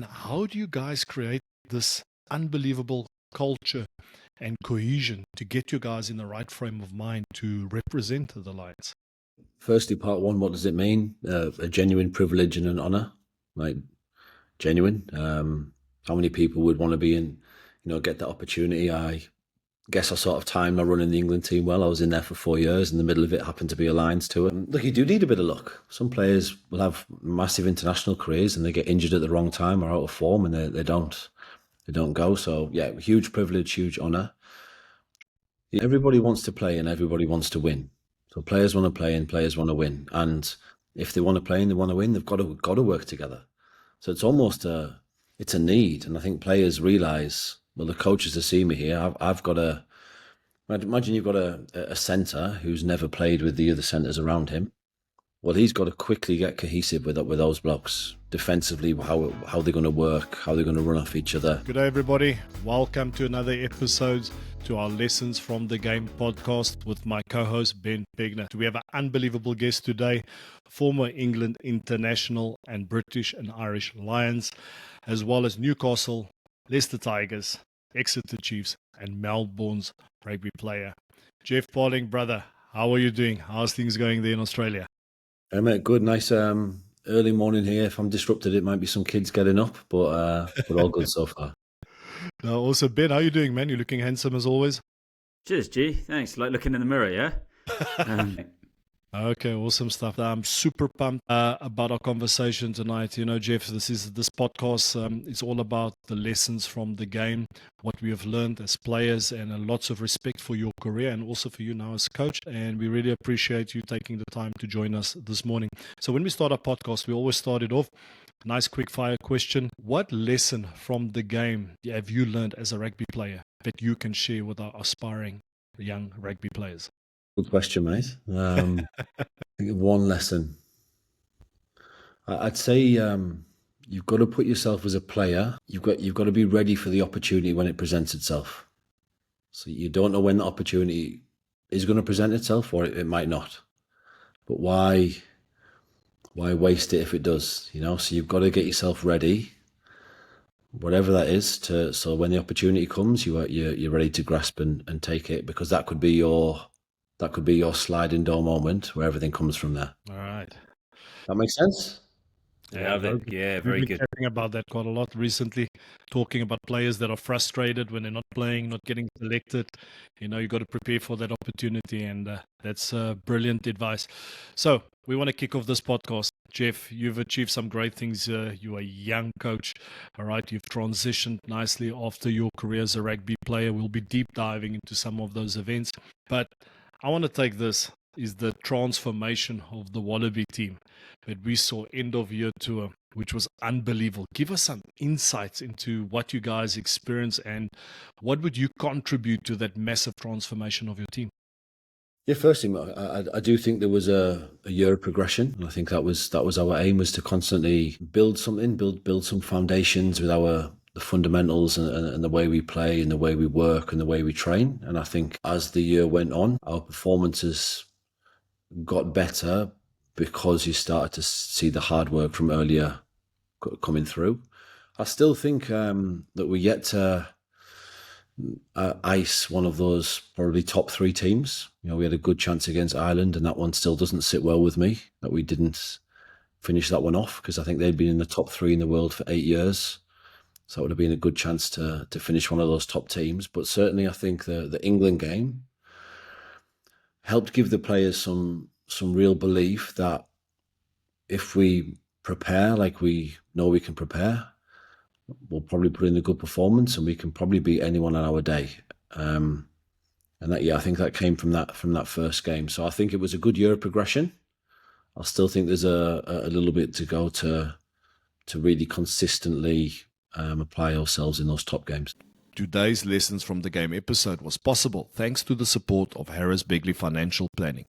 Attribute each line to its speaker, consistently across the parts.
Speaker 1: man, how do you guys create this unbelievable culture and cohesion to get you guys in the right frame of mind to represent the Lions?
Speaker 2: Firstly, part one, what does it mean? A genuine privilege and an honour, like genuine. How many people would want to be in, get that opportunity? I guess I sort of timed my run in the England team well. I was in there for 4 years. In the middle of it happened to be a Lions tour. Look, you do need a bit of luck. Some players will have massive international careers and they get injured at the wrong time or out of form, and they don't go. So yeah, huge privilege, huge honour. Everybody wants to play and everybody wants to win. So players want to play and players want to win. And if they want to play and they want to win, they've got to work together. So it's almost it's a need. And I think players realise, well, the coaches that see me here, I've got imagine you've got a centre who's never played with the other centres around him. Well, he's got to quickly get cohesive with those blocks. Defensively, how they're going to work, how they're going to run off each other.
Speaker 1: Good day, everybody. Welcome to another episode to our Lessons from the Game podcast with my co-host, Ben Pegna. We have an unbelievable guest today, former England international and British and Irish Lions, as well as Newcastle, Leicester Tigers, Exeter Chiefs, and Melbourne's rugby player. Geoff Parling, brother, how are you doing? How's things going there in Australia?
Speaker 2: Hey, mate, good, nice early morning here. If I'm disrupted, it might be some kids getting up, but all good so far.
Speaker 1: No, also, Ben, how are you doing, man? You're looking handsome as always.
Speaker 3: Cheers, G. Thanks. Like looking in the mirror, yeah?
Speaker 1: Okay, awesome stuff. I'm super pumped about our conversation tonight. You know, Geoff, this podcast. It's all about the lessons from the game, what we have learned as players, and lots of respect for your career and also for you now as coach. And we really appreciate you taking the time to join us this morning. So when we start our podcast, we always start it off. Nice quick fire question. What lesson from the game have you learned as a rugby player that you can share with our aspiring young rugby players?
Speaker 2: Good question, mate. I think one lesson. I'd say you've got to put yourself as a player. You've got to be ready for the opportunity when it presents itself. So you don't know when the opportunity is going to present itself, or it might not. But why waste it if it does? So you've got to get yourself ready, whatever that is. So when the opportunity comes, you're ready to grasp and take it, because that could be your sliding door moment where everything comes from there.
Speaker 1: All right.
Speaker 2: That makes sense?
Speaker 3: Yeah, very good.
Speaker 1: We've been chatting about that quite a lot recently, talking about players that are frustrated when they're not playing, not getting selected. You got to prepare for that opportunity, and that's brilliant advice. So we want to kick off this podcast. Geoff, you've achieved some great things. You're a young coach, all right? You've transitioned nicely after your career as a rugby player. We'll be deep diving into some of those events, but I want to take this is the transformation of the Wallaby team that we saw end of year tour, which was unbelievable. Give us some insights into what you guys experienced and what would you contribute to that massive transformation of your team?
Speaker 2: Yeah, first thing, I do think there was a year of progression, and I think that was our aim, was to constantly build something, build some foundations with the fundamentals and the way we play and the way we work and the way we train. And I think as the year went on, our performances got better because you started to see the hard work from earlier coming through. I still think that we're yet to ice one of those probably top 3 teams. We had a good chance against Ireland, and that one still doesn't sit well with me, that we didn't finish that one off, because I think they'd been in the top 3 in the world for 8 years. So it would have been a good chance to finish one of those top teams. But certainly I think the England game helped give the players some real belief that if we prepare like we know we can prepare, we'll probably put in a good performance and we can probably beat anyone on our day. And that, I think that came from that first game. So I think it was a good year of progression. I still think there's a little bit to go to really consistently apply ourselves in those top games.
Speaker 1: Today's Lessons from the Game episode was possible thanks to the support of Harris Begley Financial Planning,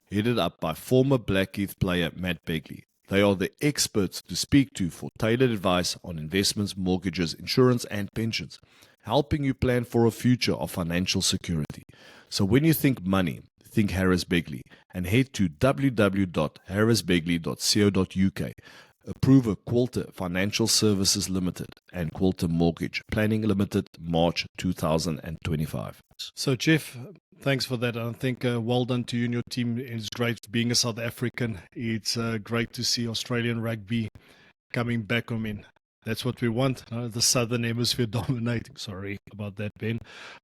Speaker 1: headed up by former Blackheath player Matt Begley. They are the experts to speak to for tailored advice on investments, mortgages, insurance, and pensions, helping you plan for a future of financial security. So when you think money, think Harris Begley, and head to www.harrisbegley.co.uk.
Speaker 4: Approver Quilter Financial Services Limited and Quilter Mortgage Planning Limited, March 2025.
Speaker 1: So, Geoff, thanks for that. I think well done to you and your team. It's great being a South African. It's great to see Australian rugby coming back. I mean, that's what we want. The Southern Hemisphere dominating. Sorry about that, Ben.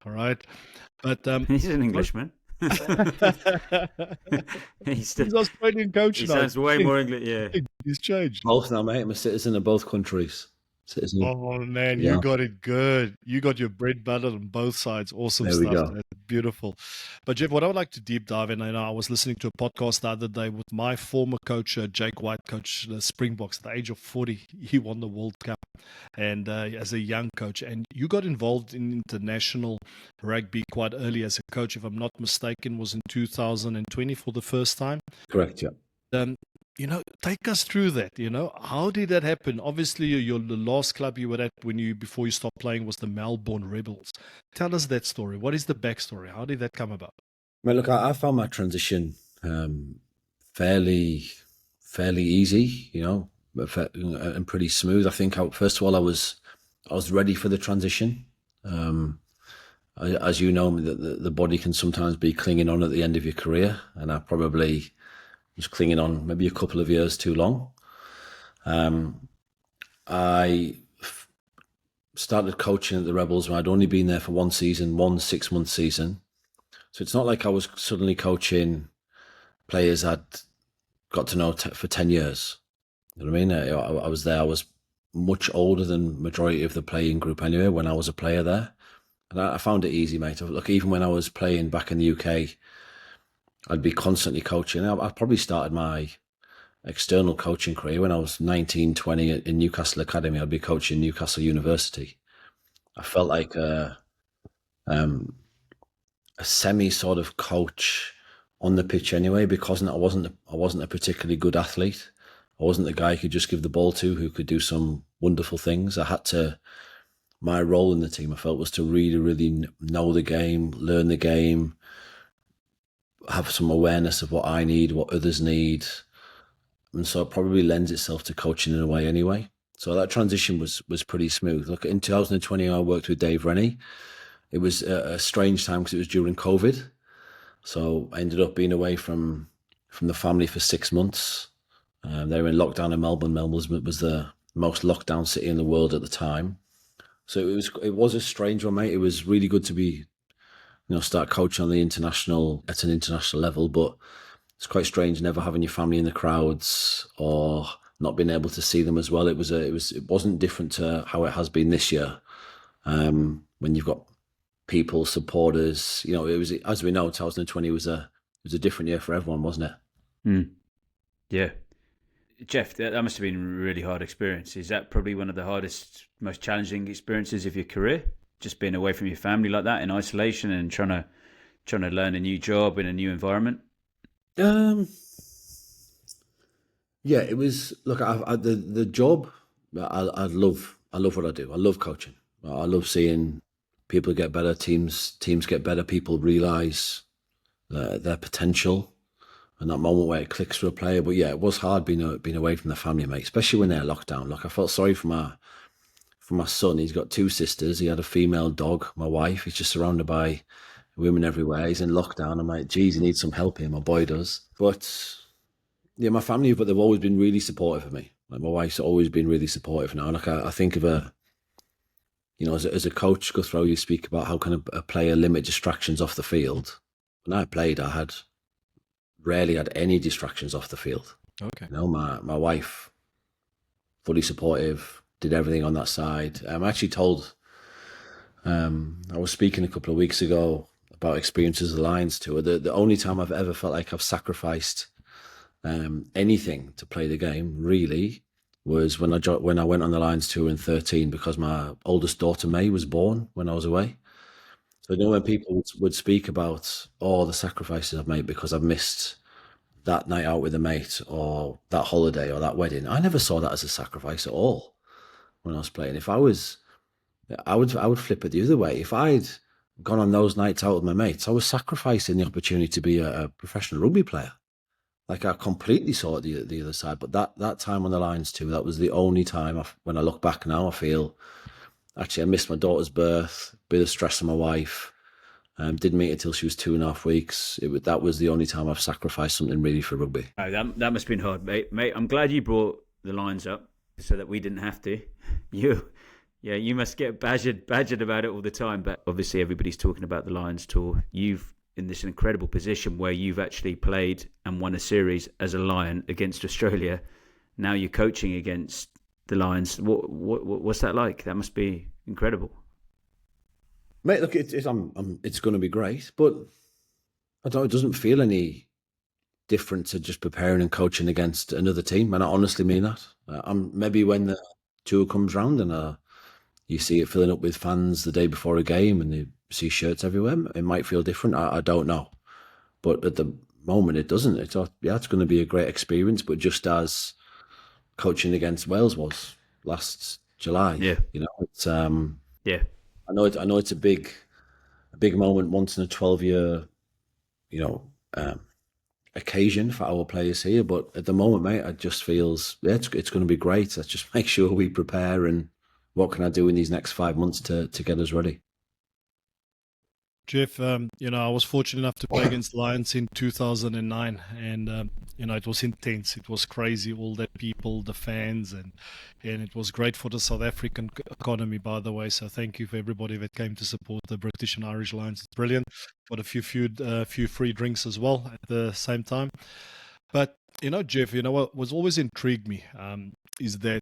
Speaker 1: All right. But
Speaker 3: He's an Englishman.
Speaker 1: He's Australian coach
Speaker 3: He
Speaker 1: now.
Speaker 3: sounds way more English. Yeah.
Speaker 1: He's changed.
Speaker 2: Both now, mate. I'm a citizen of both countries. Citizen.
Speaker 1: Oh man,
Speaker 2: Yeah.
Speaker 1: you got it good. You got your bread buttered on both sides. Awesome
Speaker 2: There we
Speaker 1: stuff.
Speaker 2: go.
Speaker 1: That's beautiful. But Geoff, what I would like to deep dive in, I was listening to a podcast the other day with my former coach, Jake White, coach the Springboks. At the age of 40, he won the World Cup, and as a young coach, and you got involved in international rugby quite early as a coach. If I'm not mistaken, was in 2020 for the first time.
Speaker 2: Correct, yeah.
Speaker 1: Take us through that. How did that happen? Obviously, the last club you were at before you stopped playing was the Melbourne Rebels. Tell us that story. What is the backstory? How did that come about?
Speaker 2: Well, look, I found my transition fairly easy, and pretty smooth. I think first of all, I was ready for the transition. As you know, the body can sometimes be clinging on at the end of your career, and I probably was clinging on maybe a couple of years too long. I started coaching at the Rebels when I'd only been there for one 6-month season. So it's not like I was suddenly coaching players I'd got to know for 10 years. You know what I mean? I was there. I was much older than majority of the playing group anyway when I was a player there. And I found it easy, mate. Look, even when I was playing back in the UK, I'd be constantly coaching. I probably started my external coaching career when I was 19, 20 in Newcastle Academy. I'd be coaching Newcastle University. I felt like a semi sort of coach on the pitch anyway, because I wasn't a particularly good athlete. I wasn't the guy who could just give the ball to, who could do some wonderful things. My role in the team, I felt, was to really, really know the game, learn the game, have some awareness of what I need, what others need. And so it probably lends itself to coaching in a way anyway. So that transition was pretty smooth. Look, in 2020, I worked with Dave Rennie. It was a strange time because it was during COVID. So I ended up being away from the family for 6 months. They were in lockdown in Melbourne. Melbourne was the most locked down city in the world at the time. So it was a strange one, mate. It was really good to be, start coaching at an international level, but it's quite strange never having your family in the crowds or not being able to see them as well. It wasn't different to how it has been this year. When you've got people, supporters, it was, as we know, 2020 was a different year for everyone, wasn't it?
Speaker 3: Yeah. Geoff, that must have been a really hard experience. Is that probably one of the hardest, most challenging experiences of your career? Just being away from your family like that in isolation and trying to learn a new job in a new environment?
Speaker 2: Yeah, it was. Look, the job. I love what I do. I love coaching. I love seeing people get better, teams get better. People realise their potential, and that moment where it clicks for a player. But yeah, it was hard being away from the family, mate, especially when they're locked down. Look, I felt sorry for my son. He's got 2 sisters. He had a female dog. My wife. He's just surrounded by women everywhere. He's in lockdown. I'm like, geez, he needs some help here. My boy does. But yeah, my family, but they've always been really supportive of me. Like, my wife's always been really supportive now. Like, I think of her, as a coach, Gurthro, you speak about how can a player limit distractions off the field. When I played, I rarely had any distractions off the field.
Speaker 1: Okay.
Speaker 2: My wife, fully supportive, did everything on that side. I'm actually told, I was speaking a couple of weeks ago about experiences of the Lions tour. The only time I've ever felt like I've sacrificed anything to play the game really was when I went on the Lions tour in 2013, because my oldest daughter May was born when I was away. So when people would speak about all the sacrifices I've made because I've missed that night out with a mate or that holiday or that wedding, I never saw that as a sacrifice at all when I was playing. If I would flip it the other way. If I'd gone on those nights out with my mates, I was sacrificing the opportunity to be a professional rugby player. like I completely saw it the other side. But that time on the Lions too, that was the only time when I look back now, I feel actually I missed my daughter's birth, bit of stress on my wife. Didn't meet her till she was 2.5 weeks. That was the only time I've sacrificed something really for rugby.
Speaker 3: Oh, that must have been hard, mate. I'm glad you brought the Lions up so that we didn't have to. You must get badgered about it all the time. But obviously, everybody's talking about the Lions tour. You've in this incredible position where you've actually played and won a series as a Lion against Australia. Now you're coaching against the Lions. What's that like? That must be incredible.
Speaker 2: Mate, look, it's going to be great, but I don't. It doesn't feel any different to just preparing and coaching against another team, and I honestly mean that. Maybe when the tour comes round and you see it filling up with fans the day before a game, and you see shirts everywhere, it might feel different. I don't know, but at the moment, it doesn't. It's going to be a great experience, but just as coaching against Wales was last July, it's I know it's a big moment, once in a 12-year, occasion for our players here. But at the moment, mate, it just feels it's going to be great. Let's just make sure we prepare, and what can I do in these next 5 months to get us ready.
Speaker 1: Geoff, I was fortunate enough to play against the Lions in 2009, and it was intense. It was crazy, all the people, the fans, and it was great for the South African economy, by the way. So thank you for everybody that came to support the British and Irish Lions. It's brilliant. Got a few free drinks as well at the same time. But Geoff, what was always intrigued me is that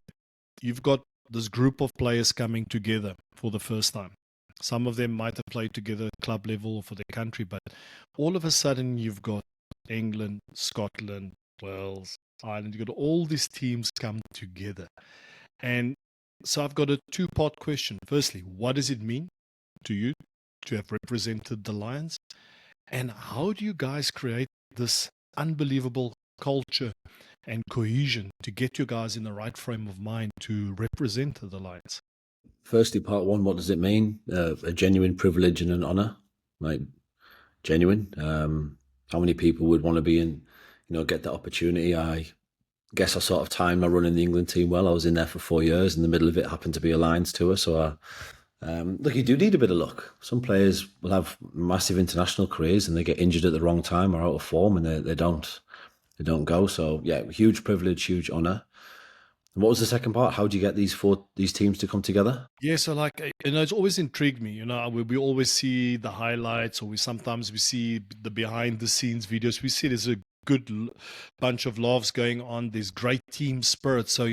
Speaker 1: you've got this group of players coming together for the first time. Some of them might have played together at club level for their country, but all of a sudden you've got England, Scotland, Wales, Ireland. You've got all these teams come together. And so I've got a two-part question. Firstly, what does it mean to you to have represented the Lions? And how do you guys create this unbelievable culture and cohesion to get you guys in the right frame of mind to represent the Lions?
Speaker 2: Firstly, part one, what does it mean? A genuine privilege and an honour, like genuine. How many people would want to be in, get that opportunity? I guess I sort of timed my run in the England team well. I was in there for 4 years. In the middle of it happened to be a Lions tour. So, look, you do need a bit of luck. Some players will have massive international careers and they get injured at the wrong time or out of form, and they don't go. So, yeah, huge privilege, huge honour. And what was the second part? How do you get these teams to come together?
Speaker 1: Yeah, so it's always intrigued me. We always see the highlights, or sometimes we see the behind the scenes videos. We see there's a good bunch of laughs going on. There's great team spirit. So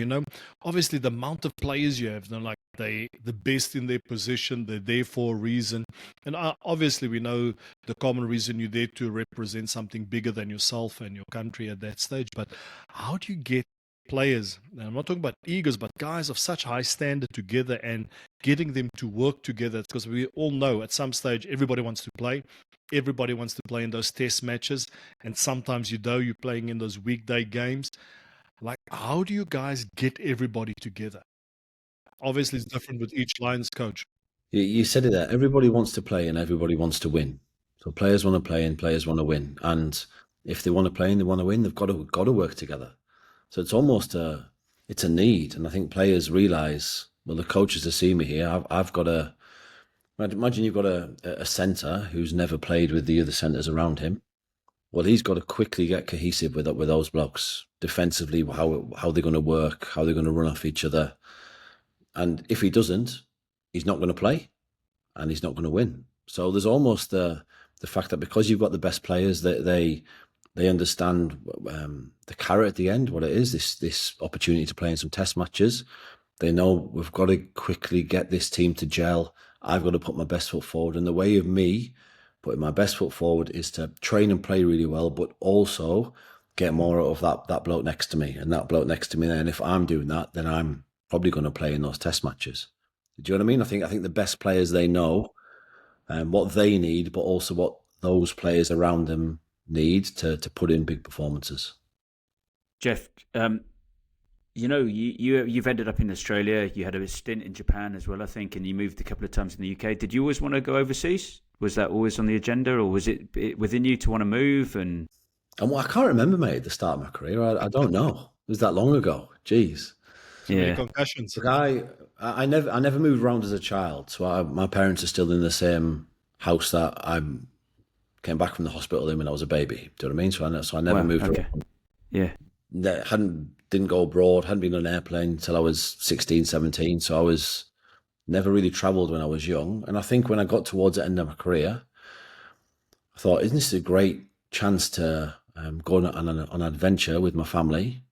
Speaker 1: obviously the amount of players you have, the best in their position, they're there for a reason. And obviously we know the common reason you're there to represent something bigger than yourself and your country at that stage. But how do you get players, and I'm not talking about egos, but guys of such high standard together and getting them to work together? Because we all know at some stage everybody wants to play. Everybody wants to play in those test matches, and sometimes you're playing in those weekday games. How do you guys get everybody together? Obviously it's different with each Lions coach.
Speaker 2: You said it there. Everybody wants to play and everybody wants to win. So players want to play and players want to win. And if they want to play and they want to win, they've got to work together. So it's almost it's a need. And I think players realise, well, the coaches that see me here, I've got imagine you've got a centre who's never played with the other centres around him. Well, he's got to quickly get cohesive with those blokes defensively, how they're going to work, how they're going to run off each other. And if he doesn't, he's not going to play and he's not going to win. So there's almost the fact that because you've got the best players, that they understand the carrot at the end, what it is, this opportunity to play in some test matches. They know we've got to quickly get this team to gel. I've got to put my best foot forward. And the way of me putting my best foot forward is to train and play really well, but also get more out of that bloke next to me and that bloke next to me. And if I'm doing that, then I'm probably going to play in those test matches. Do you know what I mean? I think the best players, they know what they need, but also what those players around them need to put in big performances.
Speaker 3: Geoff, you've ended up in Australia. You had a stint in Japan as well, I think, and you moved a couple of times in the UK. Did you always want to go overseas? Was that always on the agenda, or was it within you to want to move? And
Speaker 2: And I can't remember, mate, at the start of my career. I don't know. It was that long ago. Jeez.
Speaker 1: Too many
Speaker 3: Yeah.
Speaker 1: concussions.
Speaker 2: Look, I never moved around as a child. So my parents are still in the same house that I came back from the hospital in when I was a baby. Do you know what I mean? So I never
Speaker 3: Wow.
Speaker 2: moved
Speaker 3: Okay.
Speaker 2: around.
Speaker 3: Yeah.
Speaker 2: Didn't go abroad, hadn't been on an airplane until I was 16, 17. So I was never really travelled when I was young. And I think when I got towards the end of my career, I thought, isn't this a great chance to go on an adventure with my family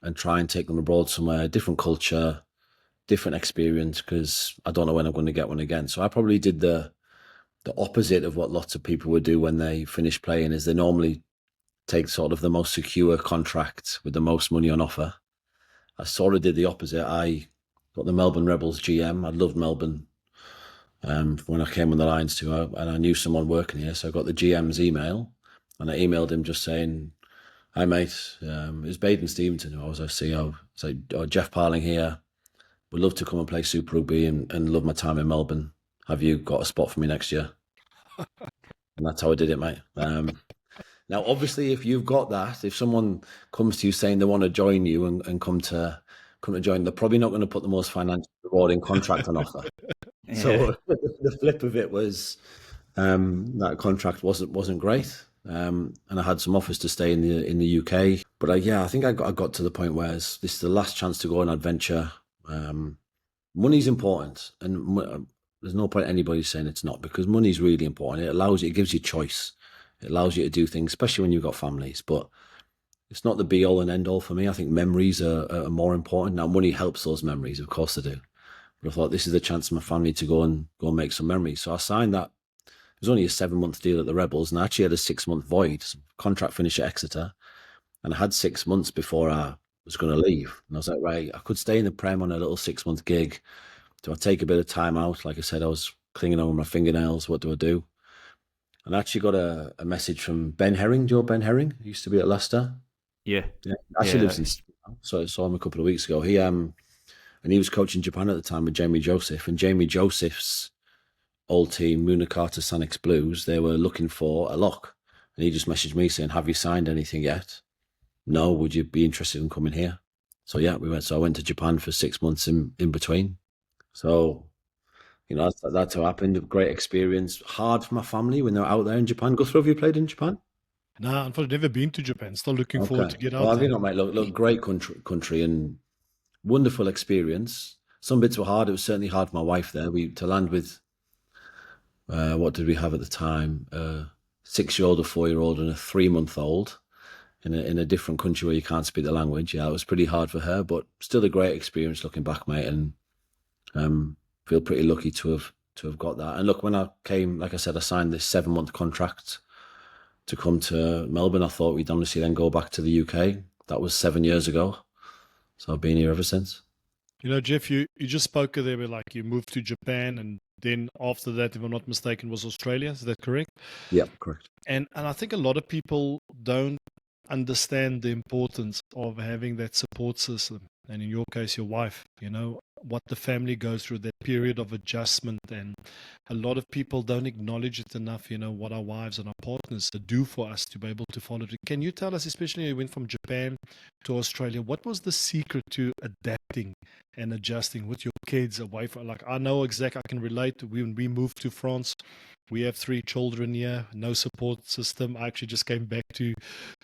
Speaker 2: and try and take them abroad somewhere, different culture, different experience, because I don't know when I'm going to get one again. So I probably did the opposite of what lots of people would do when they finish playing, is they normally take sort of the most secure contract with the most money on offer. I sort of did the opposite. I got the Melbourne Rebels GM. I loved Melbourne when I came on the Lions tour, and I knew someone working here. So I got the GM's email, and I emailed him just saying, "Hi, mate. It was Baden Stevenson, who I was our CEO. It's like, Geoff Parling here. Would love to come and play Super Rugby and love my time in Melbourne. Have you got a spot for me next year?" And that's how I did it, mate. Now, obviously, if you've got that, if someone comes to you saying they want to join you and come to join, they're probably not going to put the most financially rewarding contract on offer.
Speaker 3: Yeah.
Speaker 2: So the flip of it was that contract wasn't great, and I had some offers to stay in the UK. But I think I got to the point where this is the last chance to go on an adventure. Money's important, and there's no point anybody saying it's not, because money's really important. It gives you choice. It allows you to do things, especially when you've got families. But it's not the be all and end all for me. I think memories are more important. Now, money helps those memories, of course they do. But I thought, this is the chance for my family to go and make some memories. So I signed that. It was only a 7-month deal at the Rebels, and I actually had a 6-month void. Contract finish at Exeter, and I had 6 months before I was going to leave. And I was like, right, I could stay in the Prem on a little 6-month gig. Do I take a bit of time out? Like I said, I was clinging on with my fingernails. What do I do? And I actually got a message from Ben Herring. Do you know Ben Herring? He used to be at Leicester.
Speaker 3: Yeah.
Speaker 2: Actually
Speaker 3: Yeah.
Speaker 2: lives in Steenkamp. So I saw him a couple of weeks ago. And he was coaching Japan at the time with Jamie Joseph. And Jamie Joseph's old team, Munakata Sanix Blues, they were looking for a lock. And he just messaged me saying, "Have you signed anything yet? No, would you be interested in coming here?" So yeah, we went. So I went to Japan for 6 months in between. So, that's how it happened. A great experience. Hard for my family when they're out there in Japan. Guthrie, have you played in Japan?
Speaker 1: No, unfortunately, never been to Japan. Still looking forward to get out
Speaker 2: Well, have
Speaker 1: there.
Speaker 2: you not, mate? Look, great country and wonderful experience. Some bits were hard. It was certainly hard for my wife there. To land with, what did we have at the time? 6-year-old, a 4-year-old, and a 3-month-old in a different country where you can't speak the language. Yeah, it was pretty hard for her, but still a great experience looking back, mate. And feel pretty lucky to have got that. And look, when I came, like I said, I signed this 7-month contract to come to Melbourne. I thought we'd honestly then go back to the UK. That was 7 years ago. So I've been here ever since.
Speaker 1: Geoff, you just spoke there where like you moved to Japan, and then after that, if I'm not mistaken, was Australia. Is that correct?
Speaker 2: Yeah, correct.
Speaker 1: And I think a lot of people don't understand the importance of having that support system. And in your case, your wife, what the family goes through, that period of adjustment. And a lot of people don't acknowledge it enough, what our wives and our partners do for us to be able to follow it. Can you tell us, especially when you went from Japan to Australia, what was the secret to adapting and adjusting with your kids away from, like, I know exactly, I can relate to when we moved to France. We have 3 children here, no support system. I actually just came back to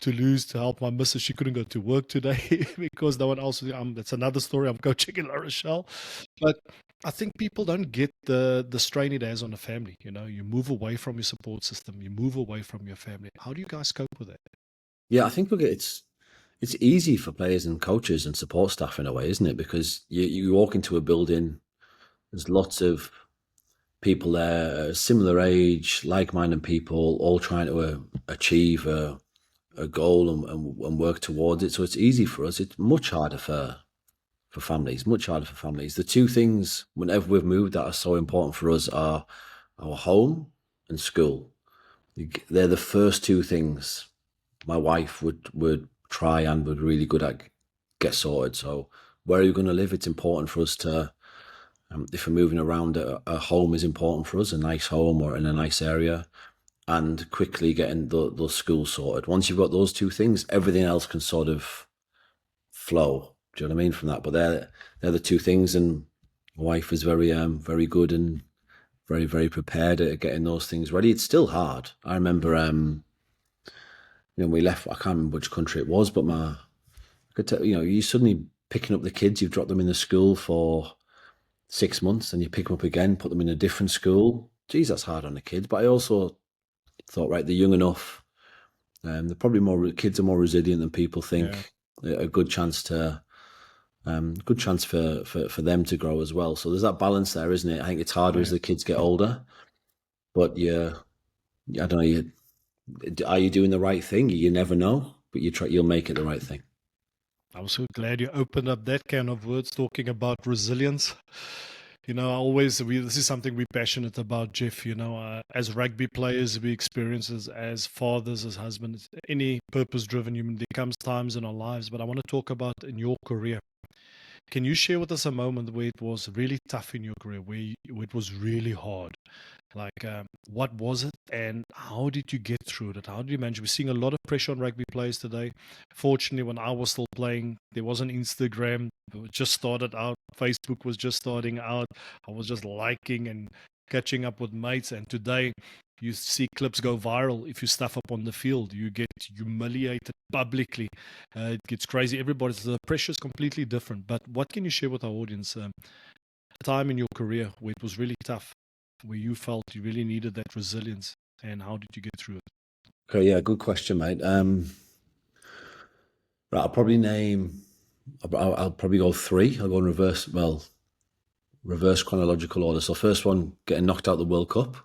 Speaker 1: Toulouse to help my missus. She couldn't go to work today because no one else. That's another story. I'm coaching in La Rochelle. But I think people don't get the strain it has on a family. You move away from your support system. You move away from your family. How do you guys cope with that?
Speaker 2: Yeah, I think it's easy for players and coaches and support staff in a way, isn't it? Because you walk into a building, there's lots of people there, similar age, like-minded people, all trying to achieve a goal and work towards it. So it's easy for us. It's much harder for families, much harder for families. The 2 things, whenever we've moved, that are so important for us are our home and school. They're the first 2 things my wife would try and would really good at get sorted. So where are you going to live? It's important for us to, if we're moving around, a home is important for us, a nice home or in a nice area. and quickly getting those schools sorted. Once you've got those two things, everything else can sort of flow. Do you know what I mean from that? But they're the two things, and my wife is very good and very, very prepared at getting those things ready. It's still hard. I remember we left, I can't remember which country it was, but I could tell, you suddenly picking up the kids, you've dropped them in the school for 6 months, and you pick them up again, put them in a different school. Geez, that's hard on the kids. But I also thought, right, they're young enough. They're probably kids are more resilient than people think. Yeah. A good chance for them to grow as well. So there's that balance there, isn't it? I think it's harder as the kids get older. But I don't know. Are you doing the right thing? You never know, but you'll make it the right thing.
Speaker 1: I'm so glad you opened up that can of words talking about resilience. This is something we're passionate about, Geoff. As rugby players, we experience as fathers, as husbands, any purpose-driven human. There comes times in our lives, but I want to talk about in your career. Can you share with us a moment where it was really tough in your career, where it was really hard? Like, what was it, and how did you get through it? How did you manage? We're seeing a lot of pressure on rugby players today. Fortunately, when I was still playing, there wasn't Instagram. It just started out. Facebook was just starting out. I was just liking and catching up with mates. And today, you see clips go viral. If you stuff up on the field, you get humiliated publicly. It gets crazy. The pressure is completely different. But what can you share with our audience? A time in your career where it was really tough, where you felt you really needed that resilience, and how did you get through it?
Speaker 2: Okay, yeah, good question, mate. Right, I'll probably go three. I'll go in reverse chronological order. So first one, getting knocked out the World Cup.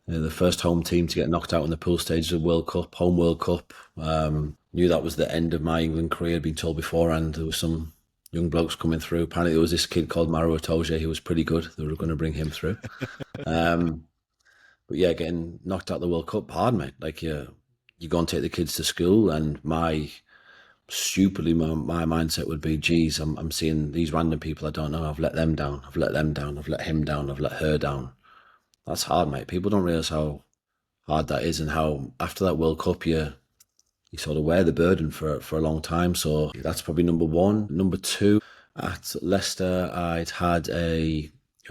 Speaker 2: The first home team to get knocked out in the pool stage of the World Cup, home World Cup. Knew that was the end of my England career. I'd been told beforehand there was some young blokes coming through. Apparently there was this kid called Maro Itoje who was pretty good. They were going to bring him through. But yeah, getting knocked out the World Cup, hard, mate. Like you go and take the kids to school, and my mindset would be, geez, I'm seeing these random people I don't know. I've let them down. I've let them down. I've let him down. I've let her down. That's hard, mate. People don't realise how hard that is, and how after that World Cup you sort of wear the burden for a long time. So that's probably number one. Number two, at Leicester, I'd had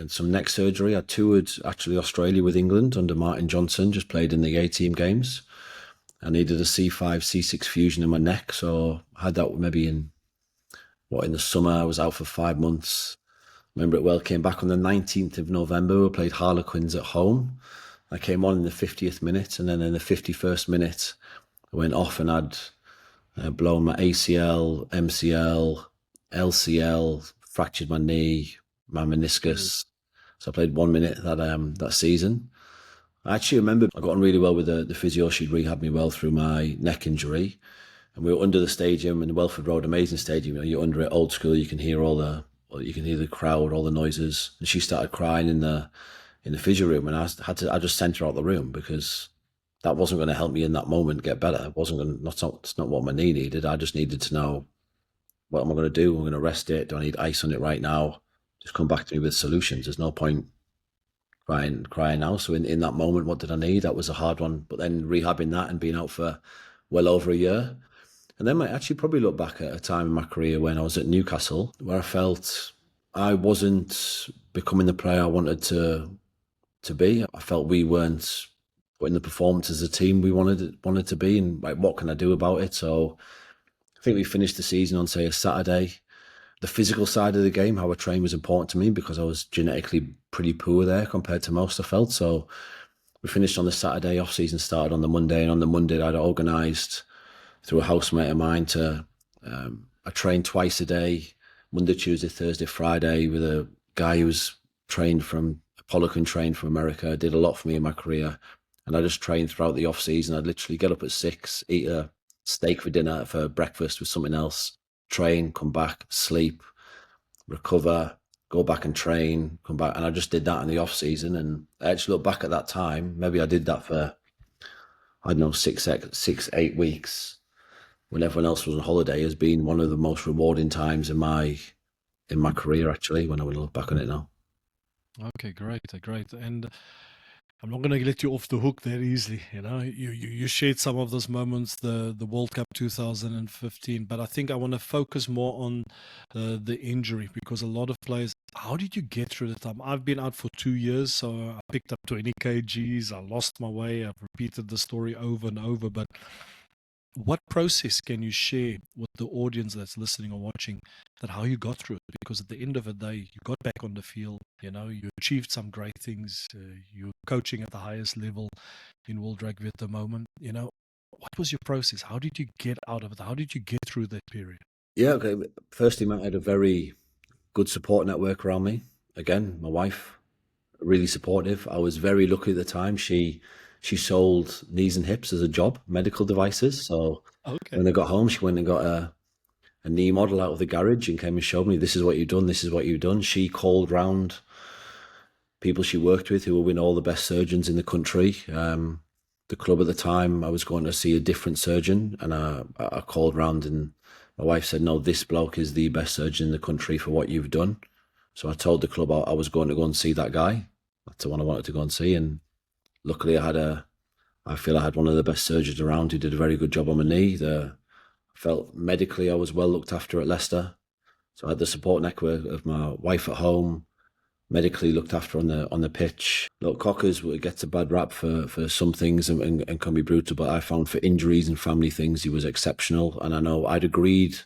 Speaker 2: some neck surgery. I toured actually Australia with England under Martin Johnson, just played in the A-team games. I needed a C5, C6 fusion in my neck. So I had that maybe in the summer. I was out for 5 months. Remember it well, came back on the 19th of November. We played Harlequins at home. I came on in the 50th minute, and then in the 51st minute, I went off and I'd blown my ACL, MCL, LCL, fractured my knee, my meniscus. So I played 1 minute that season. I actually remember I got on really well with the physio. She'd rehabbed me well through my neck injury. And we were under the stadium in Welford Road, amazing stadium. You're under it, old school. You can hear you can hear the crowd, all the noises. And she started crying in the physio room, and I just sent her out the room because that wasn't going to help me in that moment get better. It's not what my knee needed. I just needed to know, what am I going to do? I'm going to rest it. Do I need ice on it right now? Just come back to me with solutions. There's no point crying now. So in that moment, what did I need? That was a hard one. But then rehabbing that and being out for well over a year. And then I actually probably look back at a time in my career when I was at Newcastle, where I felt I wasn't becoming the player I wanted to be. I felt we weren't putting the performance as a team we wanted to be, and like, what can I do about it? So I think we finished the season on, say, a Saturday. The physical side of the game, how I trained, was important to me because I was genetically pretty poor there compared to most, I felt. So we finished on the Saturday, off-season started on the Monday, and on the Monday I'd organised through a housemate of mine I trained twice a day, Monday, Tuesday, Thursday, Friday, with a guy who was trained from America, did a lot for me in my career. And I just trained throughout the off season. I'd literally get up at 6, eat a steak for dinner, for breakfast with something else, train, come back, sleep, recover, go back and train, come back. And I just did that in the off season. And I actually look back at that time, maybe I did that for, I don't know, 8 weeks when everyone else was on holiday, has been one of the most rewarding times in my career, actually, when I would look back on it now.
Speaker 1: Okay, great. And I'm not going to let you off the hook that easily. You shared some of those moments, the World Cup 2015, but I think I want to focus more on the injury, because a lot of players. How did you get through the time? I've been out for 2 years, so I picked up 20 kgs. I lost my way. I've repeated the story over and over, but what process can you share with the audience that's listening or watching, that how you got through it? Because at the end of the day, you got back on the field, you achieved some great things, you're coaching at the highest level in World Rugby at the moment. What was your process? How did you get out of it? How did you get through that period?
Speaker 2: Yeah, okay. Firstly, Matt, I had a very good support network around me. Again, my wife, really supportive. I was very lucky at the time. She sold knees and hips as a job, medical devices. So
Speaker 1: Okay.
Speaker 2: when I got home, she went and got a knee model out of the garage and came and showed me, this is what you've done, this is what you've done. She called round people she worked with who were with all the best surgeons in the country. The club at the time, I was going to see a different surgeon, and I called round, and my wife said, no, this bloke is the best surgeon in the country for what you've done. So I told the club I was going to go and see that guy. That's the one I wanted to go and see. And luckily I feel I had one of the best surgeons around who did a very good job on my knee. I felt medically I was well looked after at Leicester. So I had the support network of my wife at home, medically looked after on the pitch. Look, Cockers gets a bad rap for some things and can be brutal, but I found for injuries and family things he was exceptional. And I know I'd agreed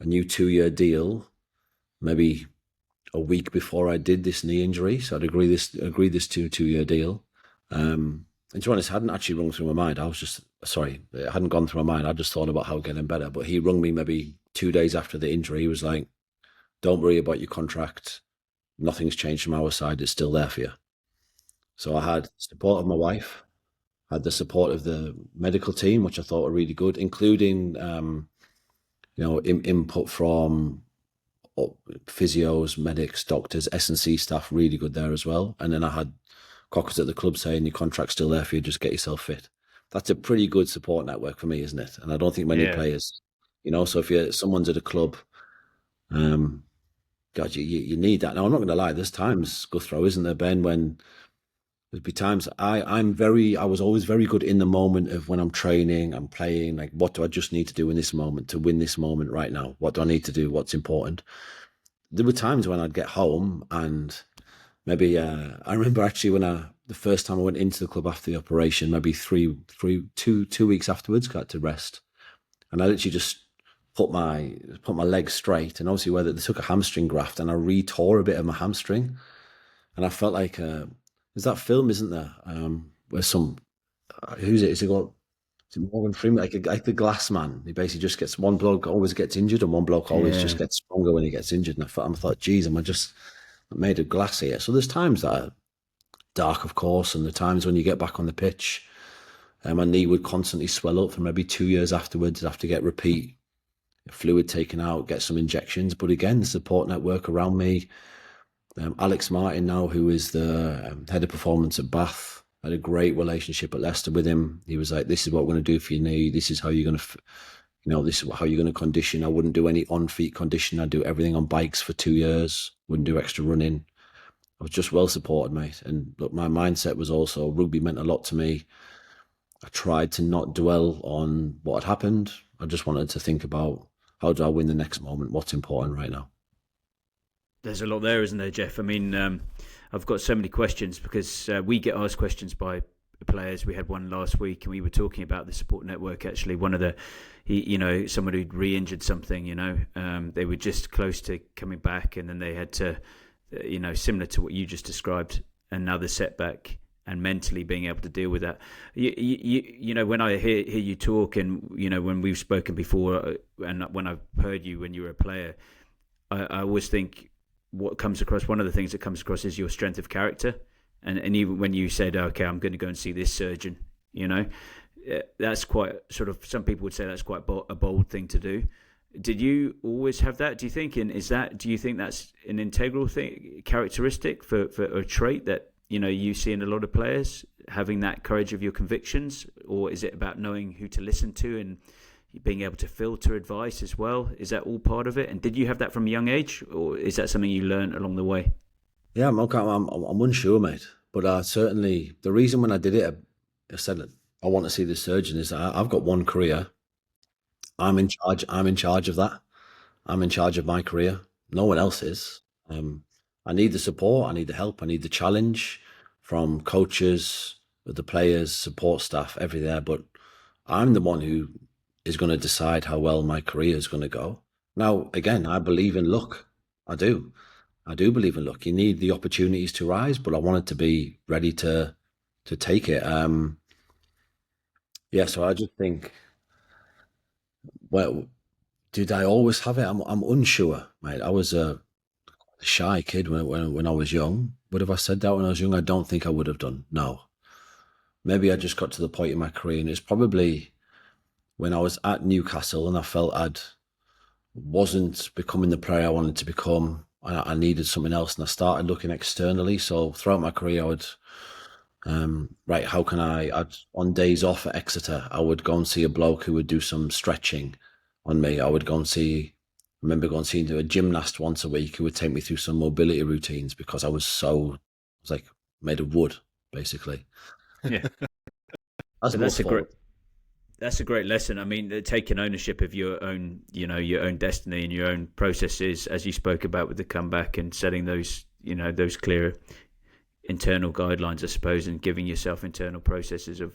Speaker 2: a new 2-year deal maybe a week before I did this knee injury. So I'd agreed this 2-year deal. And to be honest, it hadn't actually rung through my mind. It hadn't gone through my mind. I just thought about how getting better. But he rung me maybe 2 days after the injury. He was like, don't worry about your contract. Nothing's changed from our side. It's still there for you. So I had support of my wife, had the support of the medical team, which I thought were really good, including, input from physios, medics, doctors, S&C staff, really good there as well. And then I had Cockers at the club saying your contract's still there for you, just get yourself fit. That's a pretty good support network for me, isn't it? And I don't think many players, so if someone's at a club, God, you need that. Now, I'm not going to lie, there's times, Gurthro, isn't there, Ben, when there'd be times I was always very good in the moment of when I'm training, I'm playing, like, what do I just need to do in this moment to win this moment right now? What do I need to do? What's important? There were times when I'd get home and maybe I remember actually when the first time I went into the club after the operation, maybe 2 weeks afterwards, got to rest, and I literally just put my legs straight, and obviously they took a hamstring graft, and I re-tore a bit of my hamstring, and I felt like there's that film, isn't there, where who's it? Is it Morgan Freeman, like the Glass Man? He basically just gets, one bloke always gets injured, and one bloke always just gets stronger when he gets injured. And I thought, geez, am I just made of glass here? So there's times that are dark, of course, and the times when you get back on the pitch, my knee would constantly swell up for maybe 2 years afterwards. I'd have to get repeat fluid taken out, get some injections. But again, the support network around me, Alex Martin now, who is the head of performance at Bath, I had a great relationship at Leicester with him. He was like, this is what we're going to do for your knee. This is how you're going to, this is how you're going to condition. I wouldn't do any on-feet condition. I'd do everything on bikes for 2 years. Wouldn't do extra running. I was just well supported, mate. And look, my mindset was also, rugby meant a lot to me. I tried to not dwell on what had happened. I just wanted to think about, how do I win the next moment? What's important right now?
Speaker 3: There's a lot there, isn't there, Geoff? I mean, I've got so many questions because we get asked questions by players. We had one last week and we were talking about the support network. Actually, one of someone who'd re-injured something, they were just close to coming back, and then they had to, similar to what you just described, another setback, and mentally being able to deal with that. When I hear you talk, and when we've spoken before, and when I've heard you when you were a player, I always think what comes across, one of the things that comes across is your strength of character. And even when you said, okay, I'm going to go and see this surgeon, that's quite sort of, some people would say that's quite a bold thing to do. Did you always have that, do you think? And do you think that's an integral characteristic for a trait that, you see in a lot of players, having that courage of your convictions? Or is it about knowing who to listen to and being able to filter advice as well? Is that all part of it? And did you have that from a young age, or is that something you learned along the way?
Speaker 2: Yeah, I'm unsure, mate. But certainly, the reason when I did it, I said I want to see the surgeon is that I've got one career. I'm in charge. I'm in charge of that. I'm in charge of my career. No one else is. I need the support. I need the help. I need the challenge from coaches, the players, support staff, everything there. But I'm the one who is going to decide how well my career is going to go. Now, again, I believe in luck. I do. I do believe in luck. You need the opportunities to rise, but I wanted to be ready to take it. Yeah, so I just think, well, did I always have it? I'm unsure, mate. I was a shy kid when I was young. Would have I said that when I was young? I don't think I would have done. No. Maybe I just got to the point in my career, and it's probably when I was at Newcastle and I felt wasn't becoming the player I wanted to become. I needed something else, and I started looking externally. So throughout my career, I would, right, how can on days off at Exeter, I would go and see a bloke who would do some stretching on me. I remember going to see a gymnast once a week who would take me through some mobility routines because I was like made of wood, basically.
Speaker 3: Yeah. That's a great lesson. I mean, taking ownership of your own, your own destiny and your own processes, as you spoke about with the comeback, and setting those, those clear internal guidelines, I suppose, and giving yourself internal processes of,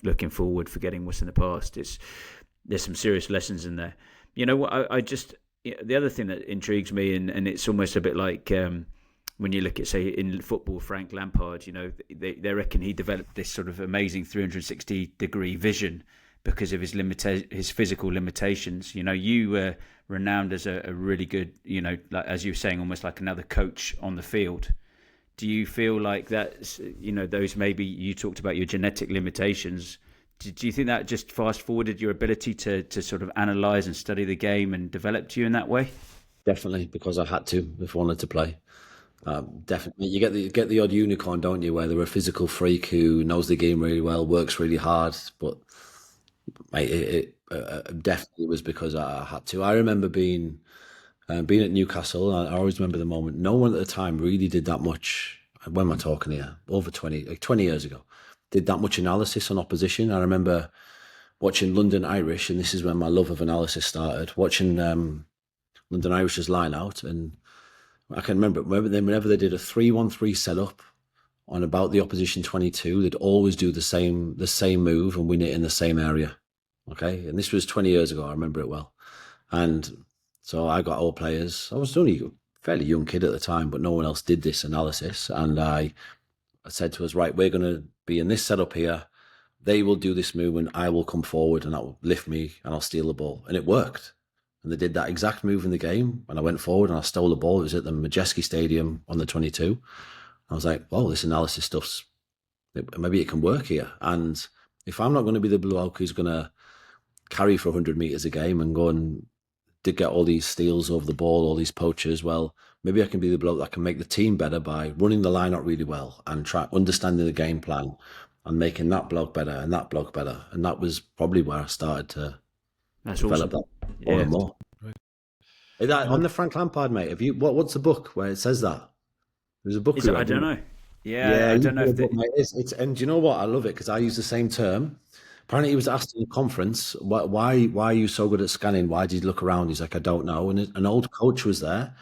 Speaker 3: looking forward, forgetting what's in the past. There's some serious lessons in there. You know what? The other thing that intrigues me, and it's almost a bit like when you look at, say, in football, Frank Lampard, they reckon he developed this sort of amazing 360-degree vision because of his physical limitations. You were renowned as a really good, like, as you were saying, almost like another coach on the field. Do you feel like that's, those, maybe you talked about your genetic limitations. Do you think that just fast forwarded your ability to sort of analyse and study the game and developed you in that way?
Speaker 2: Definitely, because I had to if I wanted to play. Definitely, you get the odd unicorn, don't you? Where they're a physical freak who knows the game really well, works really hard, but mate, it definitely was because I had to. I remember being at Newcastle. I always remember the moment. No one at the time really did that much. When am I talking here? Over 20 years ago, did that much analysis on opposition. I remember watching London Irish, and this is when my love of analysis started. Watching London Irish's line out, and I can remember whenever they did a 3-1-3 setup on about the opposition 22, they'd always do the same move and win it in the same area. Okay, and this was 20 years ago. I remember it well, and so I got all players. I was only a fairly young kid at the time, but no one else did this analysis, and I said to us, right, we're going to be in this setup here. They will do this move, and I will come forward, and that will lift me, and I'll steal the ball, and it worked. And they did that exact move in the game. When I went forward and I stole the ball, it was at the Majeski Stadium on the 22. I was like, "Oh, this analysis stuff's maybe it can work here." And if I'm not going to be the bloke who's going to carry for 100 meters a game and go and get all these steals over the ball, all these poachers, well, maybe I can be the bloke that can make the team better by running the line out really well and understanding the game plan and making that bloke better and that bloke better. And that was probably where I started to develop that more and more. Right. On the Frank Lampard, mate, have you what's the book where it says that? There's a book.
Speaker 3: I don't know. Yeah, I don't know.
Speaker 2: It's and do you know what? I love it because I use the same term. Apparently, he was asked in a conference, why are you so good at scanning? Why did you look around? He's like, I don't know. And an old coach was there,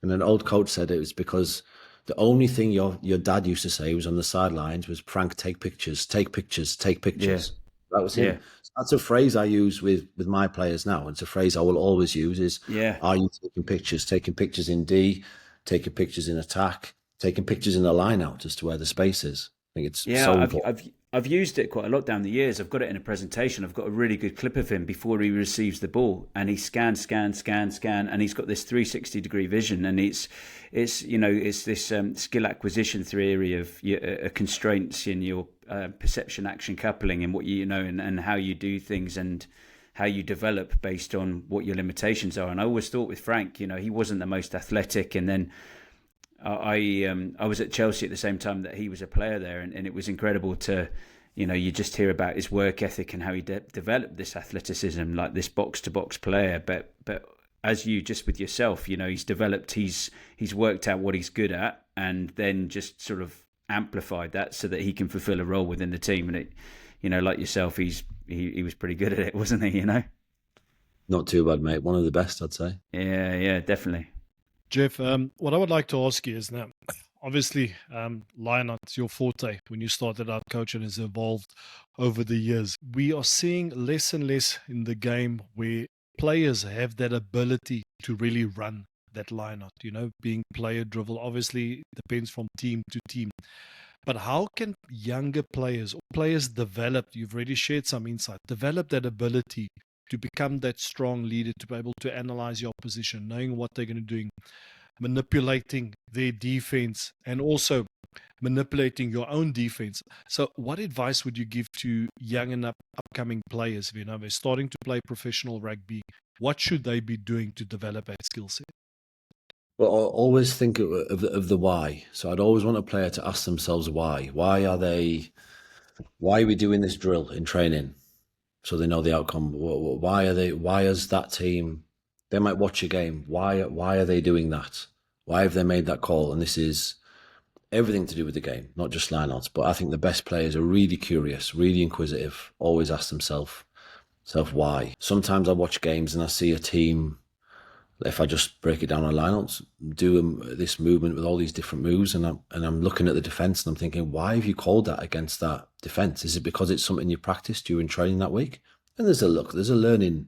Speaker 2: and an old coach said it was because the only thing your dad used to say was on the sidelines was, Frank, take pictures, take pictures, take pictures. Yeah. That was him. Yeah. So that's a phrase I use with my players now. It's a phrase I will always use is, are you taking pictures in D, taking pictures in attack, taking pictures in the line out as to where the space is. I think it's so important.
Speaker 3: I've used it quite a lot down the years. I've got it in a presentation. I've got a really good clip of him before he receives the ball, and he scans, and he's got this 360-degree vision, and it's this skill acquisition theory of constraints in your perception action coupling and what and how you do things and how you develop based on what your limitations are. And I always thought with Frank, he wasn't the most athletic, and then I was at Chelsea at the same time that he was a player there, and it was incredible to, you just hear about his work ethic and how he developed this athleticism, like this box-to-box player. But as you just with yourself, he's developed, he's worked out what he's good at, and then just sort of amplified that so that he can fulfill a role within the team. And it, like yourself, he was pretty good at it, wasn't he?
Speaker 2: Not too bad, mate. One of the best, I'd say.
Speaker 3: Yeah, definitely.
Speaker 1: Geoff, what I would like to ask you is now, obviously, line-out's your forte when you started out coaching has evolved over the years. We are seeing less and less in the game where players have that ability to really run that line-out, being player-driven. Obviously, depends from team to team. But how can younger players or players develop, you've already shared some insight, develop that ability to become that strong leader, to be able to analyze your opposition, knowing what they're going to do, manipulating their defense, and also manipulating your own defense. So what advice would you give to young and upcoming players? They're starting to play professional rugby. What should they be doing to develop that skill set?
Speaker 2: Well, I always think of the why. So I'd always want a player to ask themselves why. Why are we doing this drill in training? So they know the outcome. Why is that team, they might watch a game. Why are they doing that? Why have they made that call? And this is everything to do with the game, not just lineouts. But I think the best players are really curious, really inquisitive, always ask themselves why. Sometimes I watch games and I see a team, if I just break it down on lineouts, do this movement with all these different moves, and I'm looking at the defence and I'm thinking, why have you called that against that defence? Is it because it's something you practiced during training that week? And there's a learning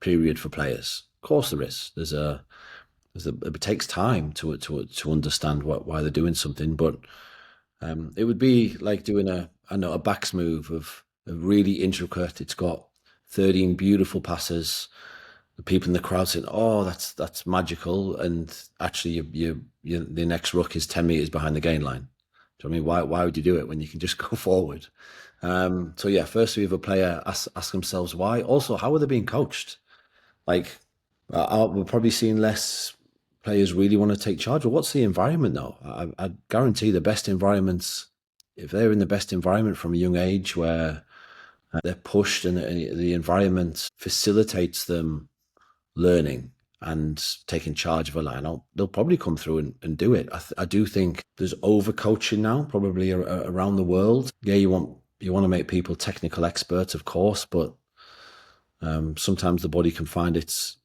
Speaker 2: period for players. Of course there is. It takes time to understand why they're doing something, but it would be like doing a backs move of really intricate. It's got 13 beautiful passes. The people in the crowd saying, "Oh, that's magical," and actually, the next ruck is 10 meters behind the gain line. Do you know what I mean? Why would you do it when you can just go forward? So yeah, first we have a player ask themselves why. Also, how are they being coached? Like, we're probably seeing less players really want to take charge. But what's the environment though? I guarantee the best environments, if they're in the best environment from a young age, where they're pushed and the environment facilitates them learning and taking charge of a line, they'll probably come through and do it. I do think there's over coaching now, probably around the world. Yeah, you want to make people technical experts, of course, but sometimes the body can find its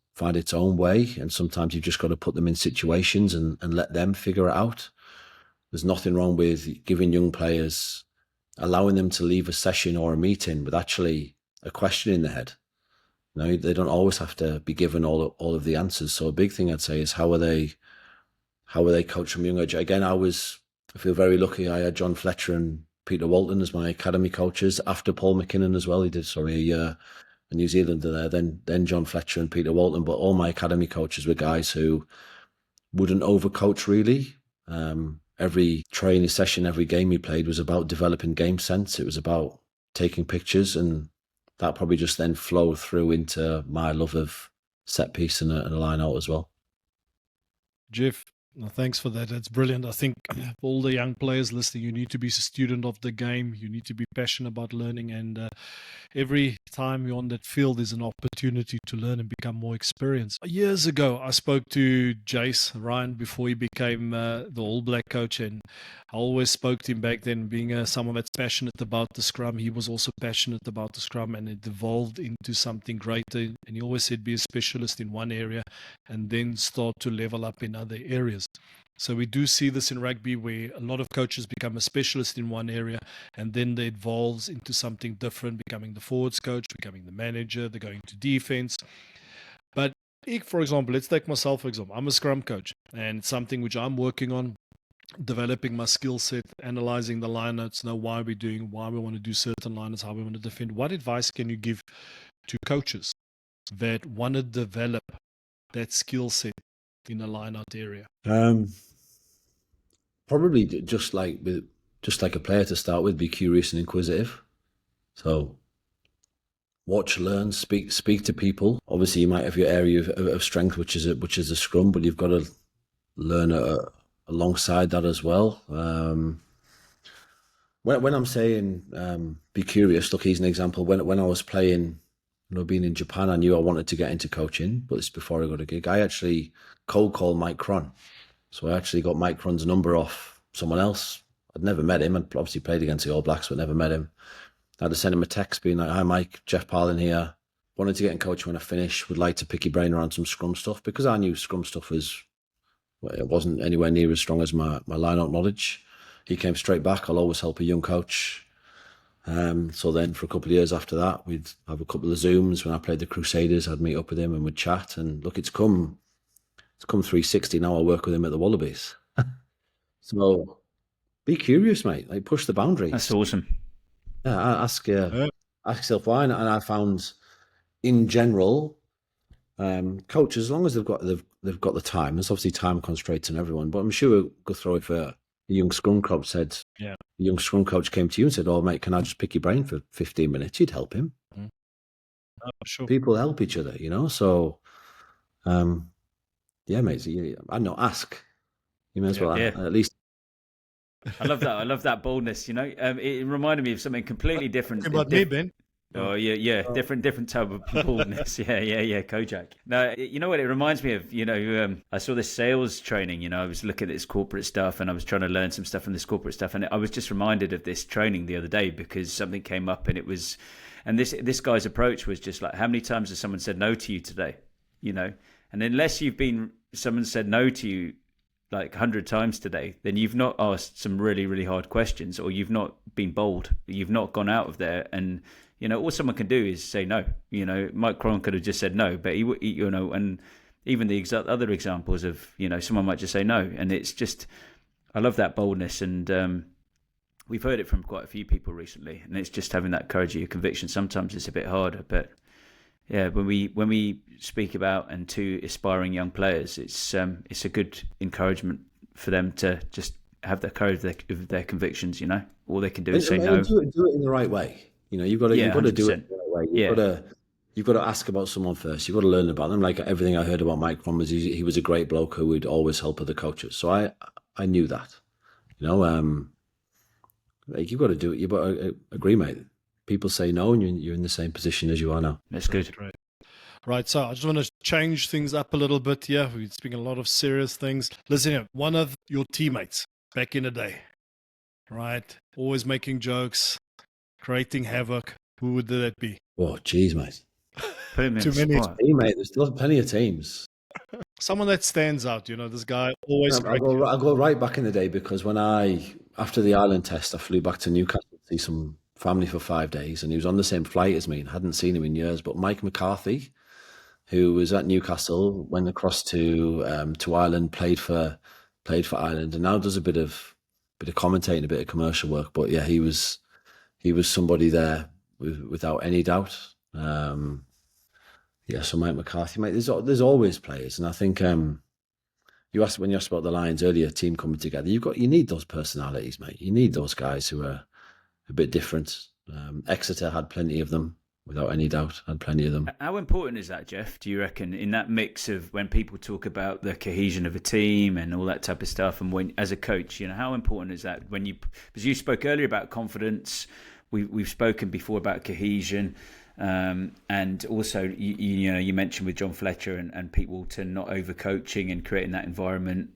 Speaker 2: own way, and sometimes you've just got to put them in situations and let them figure it out. There's nothing wrong with giving young players, allowing them to leave a session or a meeting with actually a question in their head. They don't always have to be given all of the answers. So a big thing I'd say is how are they coached from young age? Again, I feel very lucky. I had John Fletcher and Peter Walton as my academy coaches after Paul McKinnon as well. He did a New Zealander there, then John Fletcher and Peter Walton. But all my academy coaches were guys who wouldn't overcoach really. Every training session, every game we played was about developing game sense. It was about taking pictures, and that probably just then flowed through into my love of set piece and a line out as well.
Speaker 1: Geoff, thanks for that. That's brilliant. I think for all the young players listening, you need to be a student of the game. You need to be passionate about learning, and every time you're on that field is an opportunity to learn and become more experienced. Years ago, I spoke to Jace Ryan before he became the All Black coach, and I always spoke to him back then, being someone that's passionate about the scrum. He was also passionate about the scrum, and it evolved into something greater. And he always said, be a specialist in one area and then start to level up in other areas. So we do see this in rugby, where a lot of coaches become a specialist in one area, and then they evolves into something different, becoming the forwards coach, becoming the manager, they're going to defense. But for example, let's take myself for example. I'm a scrum coach, and it's something which I'm working on, developing my skill set, analyzing the lineouts, know why we're doing, why we want to do certain lineouts, how we want to defend. What advice can you give to coaches that want to develop that skill set in a lineout area?
Speaker 2: Probably just like a player to start with, be curious and inquisitive. So watch, learn, speak to people. Obviously, you might have your area of strength, which is a scrum, but you've got to learn alongside that as well. When I'm saying be curious, look, here's an example. When I was playing, being in Japan, I knew I wanted to get into coaching, but it's before I got a gig. I actually cold called Mike Cron. So I actually got Mike Cron's number off someone else. I'd never met him. I'd obviously played against the All Blacks, but never met him. I had to send him a text being like, "Hi, Mike, Geoff Parling here. Wanted to get in coach when I finish. Would like to pick your brain around some scrum stuff," because I knew scrum stuff it wasn't anywhere near as strong as my line-out knowledge. He came straight back. "I'll always help a young coach." So then for a couple of years after that, we'd have a couple of Zooms. When I played the Crusaders, I'd meet up with him and we'd chat. And look, it's come 360 now. I work with him at the Wallabies. So be curious, mate. Like, push the boundaries.
Speaker 3: That's awesome.
Speaker 2: Yeah, ask yourself why. And I found, in general, coaches, as long as they've got the time. There's obviously time constraints on everyone, but I'm sure Gurthro, if a young scrum coach said,
Speaker 1: Yeah.
Speaker 2: a young scrum coach came to you and said, "Oh, mate, can I just pick your brain for 15 minutes?" You'd help him.
Speaker 1: Oh, sure.
Speaker 2: People help each other, So, yeah, mate. So I know. Ask. You may as well at least.
Speaker 3: I love that. I love that boldness. It reminded me of something completely different.
Speaker 1: About me, Ben.
Speaker 3: Oh yeah, different type of boldness. yeah, Kojak. No, you know what it reminds me of? I saw this sales training. I was looking at this corporate stuff, and I was trying to learn some stuff from this corporate stuff, and I was just reminded of this training the other day because something came up, and it was, and this guy's approach was just like, how many times has someone said no to you today? And unless someone said no to you like 100 times today, then you've not asked some really, really hard questions, or you've not been bold. You've not gone out of there and. All someone can do is say no. Mike Cron could have just said no, but and even the other examples of, someone might just say no. And it's just, I love that boldness. And we've heard it from quite a few people recently. And it's just having that courage of your conviction. Sometimes it's a bit harder, but yeah, when we speak about and to aspiring young players, it's a good encouragement for them to just have the courage of their convictions. All they can do is say no.
Speaker 2: Do it in the right way. You've got to do it the right way. You've got to ask about someone first. You've got to learn about them. Like everything I heard about Mike Cron was he was a great bloke who would always help other coaches. So I knew that. Like you've got to do it. You've got to agree, mate. People say no, and you're in the same position as you are now.
Speaker 3: That's good.
Speaker 1: Great. Right, so I just want to change things up a little bit here. We're speaking a lot of serious things. Listen here, one of your teammates back in the day, right? Always making jokes, creating havoc. Who would that be?
Speaker 2: Oh, geez, mate.
Speaker 1: Too many.
Speaker 2: Mate, there's plenty of teams.
Speaker 1: Someone that stands out, this guy always.
Speaker 2: I'll go right back in the day because when after the Ireland test, I flew back to Newcastle to see some family for 5 days, and he was on the same flight as me and hadn't seen him in years. But Mike McCarthy, who was at Newcastle, went across to Ireland, played for Ireland, and now does a bit of commentating, a bit of commercial work. But yeah, he was somebody there without any doubt. So Mike McCarthy, mate, there's always players, and I think when you asked about the Lions earlier, team coming together, you need those personalities, mate. You need those guys who are a bit different. Exeter had plenty of them, without any doubt, had plenty of them.
Speaker 3: How important is that, Geoff, do you reckon, in that mix of when people talk about the cohesion of a team and all that type of stuff, and when, as a coach, how important is that because you spoke earlier about confidence, we've spoken before about cohesion, and also you mentioned with John Fletcher and people to not overcoaching and creating that environment.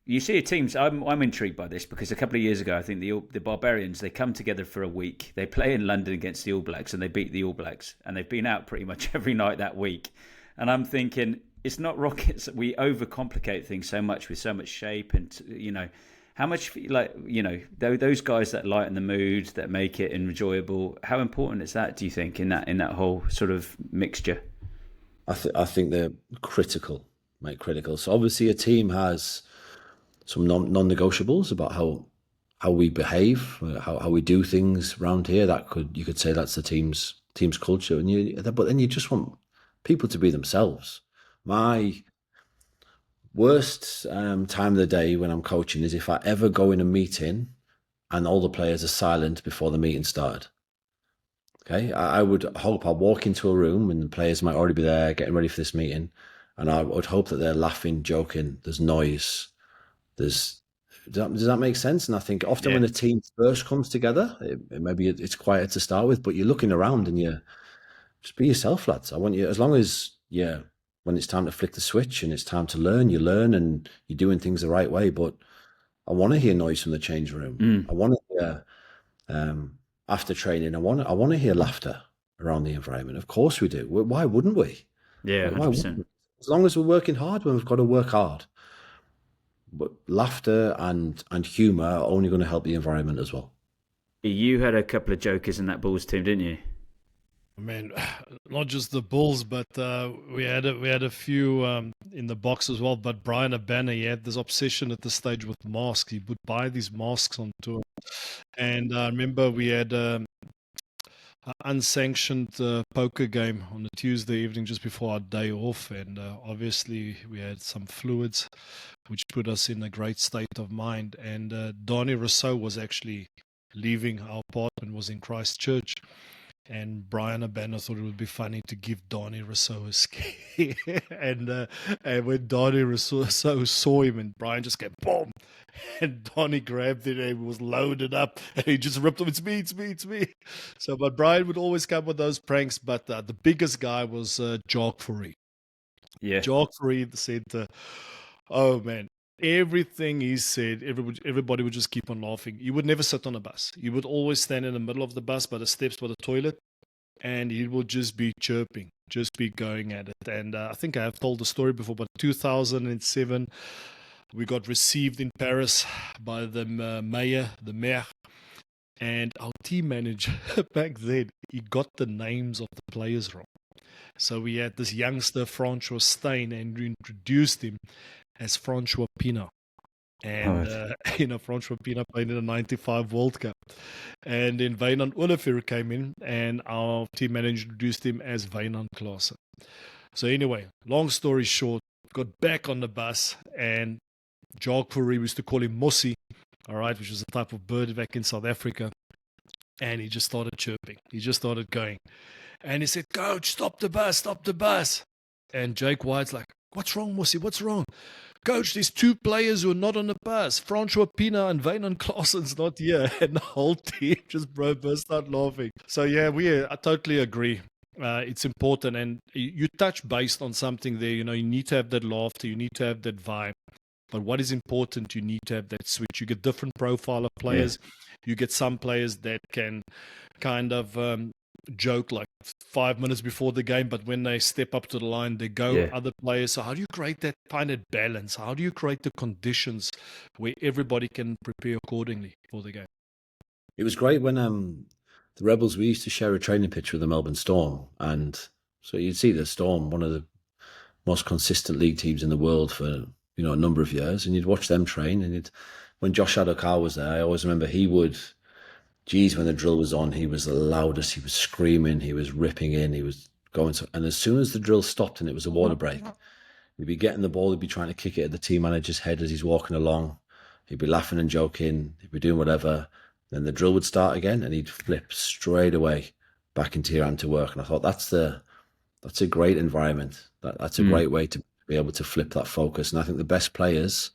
Speaker 3: You see teams. I'm intrigued by this because a couple of years ago, I think the Barbarians, they come together for a week. They play in London against the All Blacks and they beat the All Blacks, and they've been out pretty much every night that week. And I'm thinking, it's not rockets. We overcomplicate things so much with so much shape, and how much those guys that lighten the mood, that make it enjoyable. How important is that, do you think, in that whole sort of mixture?
Speaker 2: I think they're critical, mate. Critical. So obviously, a team has some non-negotiables about how we behave, how we do things around here. You could say that's the team's culture, but then you just want people to be themselves. My worst time of the day when I'm coaching is if I ever go in a meeting and all the players are silent before the meeting started. Okay, I would hope I walk into a room and the players might already be there getting ready for this meeting, and I would hope that they're laughing, joking. There's noise. Does that make sense? And I think often when a team first comes together, maybe it's quiet to start with, but you're looking around and you just be yourself, lads. I want you, as long as when it's time to flick the switch and it's time to learn, you learn and you're doing things the right way. But I want to hear noise from the change room. I want to hear after training. I want to hear laughter around the environment. Of course we do. Why wouldn't we?
Speaker 3: Yeah,
Speaker 2: Why
Speaker 3: 100%.
Speaker 2: wouldn't we? As long as we're working hard, when we've got to work hard. But laughter and humour are only going to help the environment as well.
Speaker 3: You had a couple of jokers in that Bulls team, didn't you?
Speaker 1: Man, not just the Bulls, but we had a few in the box as well. But Brian Abana, he had this obsession at the stage with masks. He would buy these masks on tour, and I remember we had an unsanctioned poker game on a Tuesday evening just before our day off, and obviously we had some fluids, which put us in a great state of mind. And Donnie Rousseau was actually leaving our apartment, was in Christchurch. And Brian Abana thought it would be funny to give Donnie Rousseau a scare. and when Donnie Rousseau saw him, and Brian just came, boom! And Donnie grabbed it and was loaded up. And he just ripped him, it's me. So, but Brian would always come with those pranks. But the biggest guy was Geoff Parling.
Speaker 3: Yeah.
Speaker 1: Geoff Parling, the centre. Oh, man. Everything he said, everybody would just keep on laughing. You would never sit on a bus. You would always stand in the middle of the bus by the steps by the toilet, and he would just be chirping, just be going at it. And I think I have told the story before, but 2007, we got received in Paris by the mayor, and our team manager back then, he got the names of the players wrong. So we had this youngster, Francois Steyn, and we introduced him as Francois Pina. And, Francois Pina played in the 95 World Cup. And then Wynand Olivier came in, and our team manager introduced him as Wynand Klaasen. So anyway, long story short, got back on the bus, and Geoff Parling, we used to call him Mossie, all right, which was a type of bird back in South Africa. And he just started chirping. He just started going. And he said, "Coach, stop the bus. And Jake White's like, "What's wrong, Mossie? What's wrong? Coach, there's two players who are not on the bus. Francois Pina and Wynand Klaasen's not here." And the whole team just burst out laughing. So, yeah, I totally agree. It's important. And you touch based on something there. You need to have that laughter. You need to have that vibe. But what is important, you need to have that switch. You get different profile of players. Yeah. You get some players that can kind of joke like 5 minutes before the game, but when they step up to the line, they go. Yeah. Other players. So how do you create that kind of balance? How do you create the conditions where everybody can prepare accordingly for the game?
Speaker 2: It was great when the Rebels, we used to share a training pitch with the Melbourne Storm, and so you'd see the Storm, one of the most consistent league teams in the world for a number of years, and you'd watch them train. And when Josh Adokar was there, I always remember he would. When the drill was on, he was the loudest. He was screaming. He was ripping in. He was going to, and as soon as the drill stopped and it was a water break, he'd be getting the ball. He'd be trying to kick it at the team manager's head as he's walking along. He'd be laughing and joking. He'd be doing whatever. Then the drill would start again, and he'd flip straight away back into Iran to work. And I thought that's a great environment. That's a great way to be able to flip that focus. And I think the best players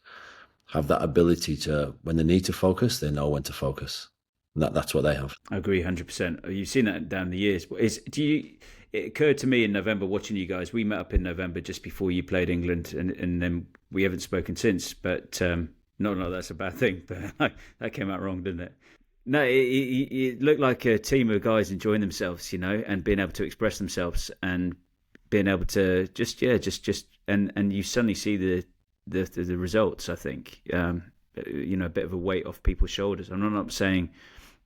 Speaker 2: have that ability to, when they need to focus, they know when to focus. That's what they have.
Speaker 3: I agree 100%. You've seen that down the years. It occurred to me in November watching you guys. We met up in November just before you played England, and then we haven't spoken since. But not that's a bad thing, but that came out wrong, didn't it? No, it looked like a team of guys enjoying themselves, and being able to express themselves and being able to just and you suddenly see the results. I think a bit of a weight off people's shoulders. I'm not saying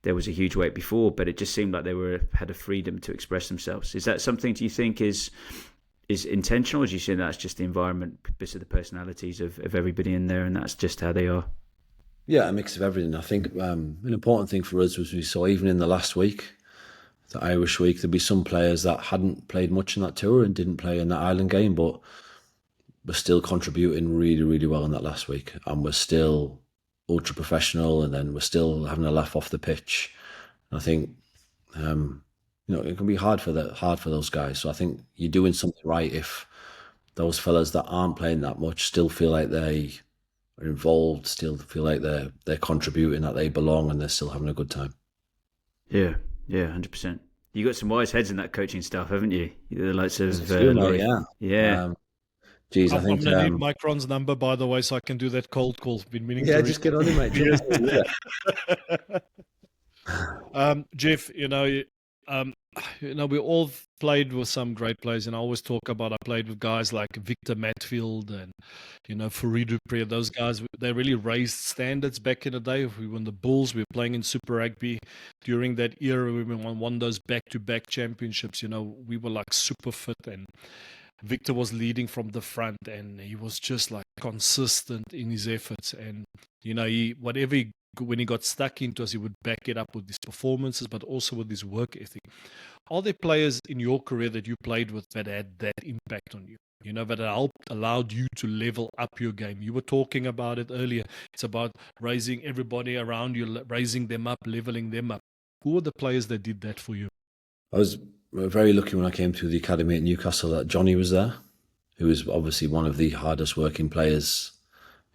Speaker 3: there was a huge weight before, but it just seemed like they had a freedom to express themselves. Is that something do you think is intentional, or do you think that's just the environment, bits of the personalities of everybody in there, and that's just how they are?
Speaker 2: Yeah, a mix of everything. I think an important thing for us was we saw even in the last week, the Irish week, there'd be some players that hadn't played much in that tour and didn't play in that Ireland game, but were still contributing really, really well in that last week, and were still ultra professional, and then we're still having a laugh off the pitch. And I think it can be hard for those guys. So I think you're doing something right if those fellas that aren't playing that much still feel like they are involved, still feel like they're contributing, that they belong, and they're still having a good time.
Speaker 3: Yeah, 100%. You got some wise heads in that coaching staff, haven't you? The likes of
Speaker 2: yeah. Geez, I
Speaker 1: I'm
Speaker 2: think.
Speaker 1: going to need Micron's number, by the way, so I can do that cold call. Been meaning
Speaker 2: Yeah,
Speaker 1: to
Speaker 2: just get on it, mate.
Speaker 1: Yes.
Speaker 2: Yeah.
Speaker 1: Jeff, we all played with some great players, and I always talk about I played with guys like Victor Matfield and Farid Dupree. Those guys, they really raised standards back in the day. We were in the Bulls, we were playing in Super Rugby during that era. We won those back-to-back championships. We were like super fit, and Victor was leading from the front, and he was just like consistent in his efforts. And when he got stuck into us, he would back it up with his performances, but also with his work ethic. Are there players in your career that you played with that had that impact on you? That allowed you to level up your game. You were talking about it earlier. It's about raising everybody around you, raising them up, leveling them up. Who are the players that did that for you?
Speaker 2: I was very lucky when I came through the academy at Newcastle that Johnny was there, who was obviously one of the hardest working players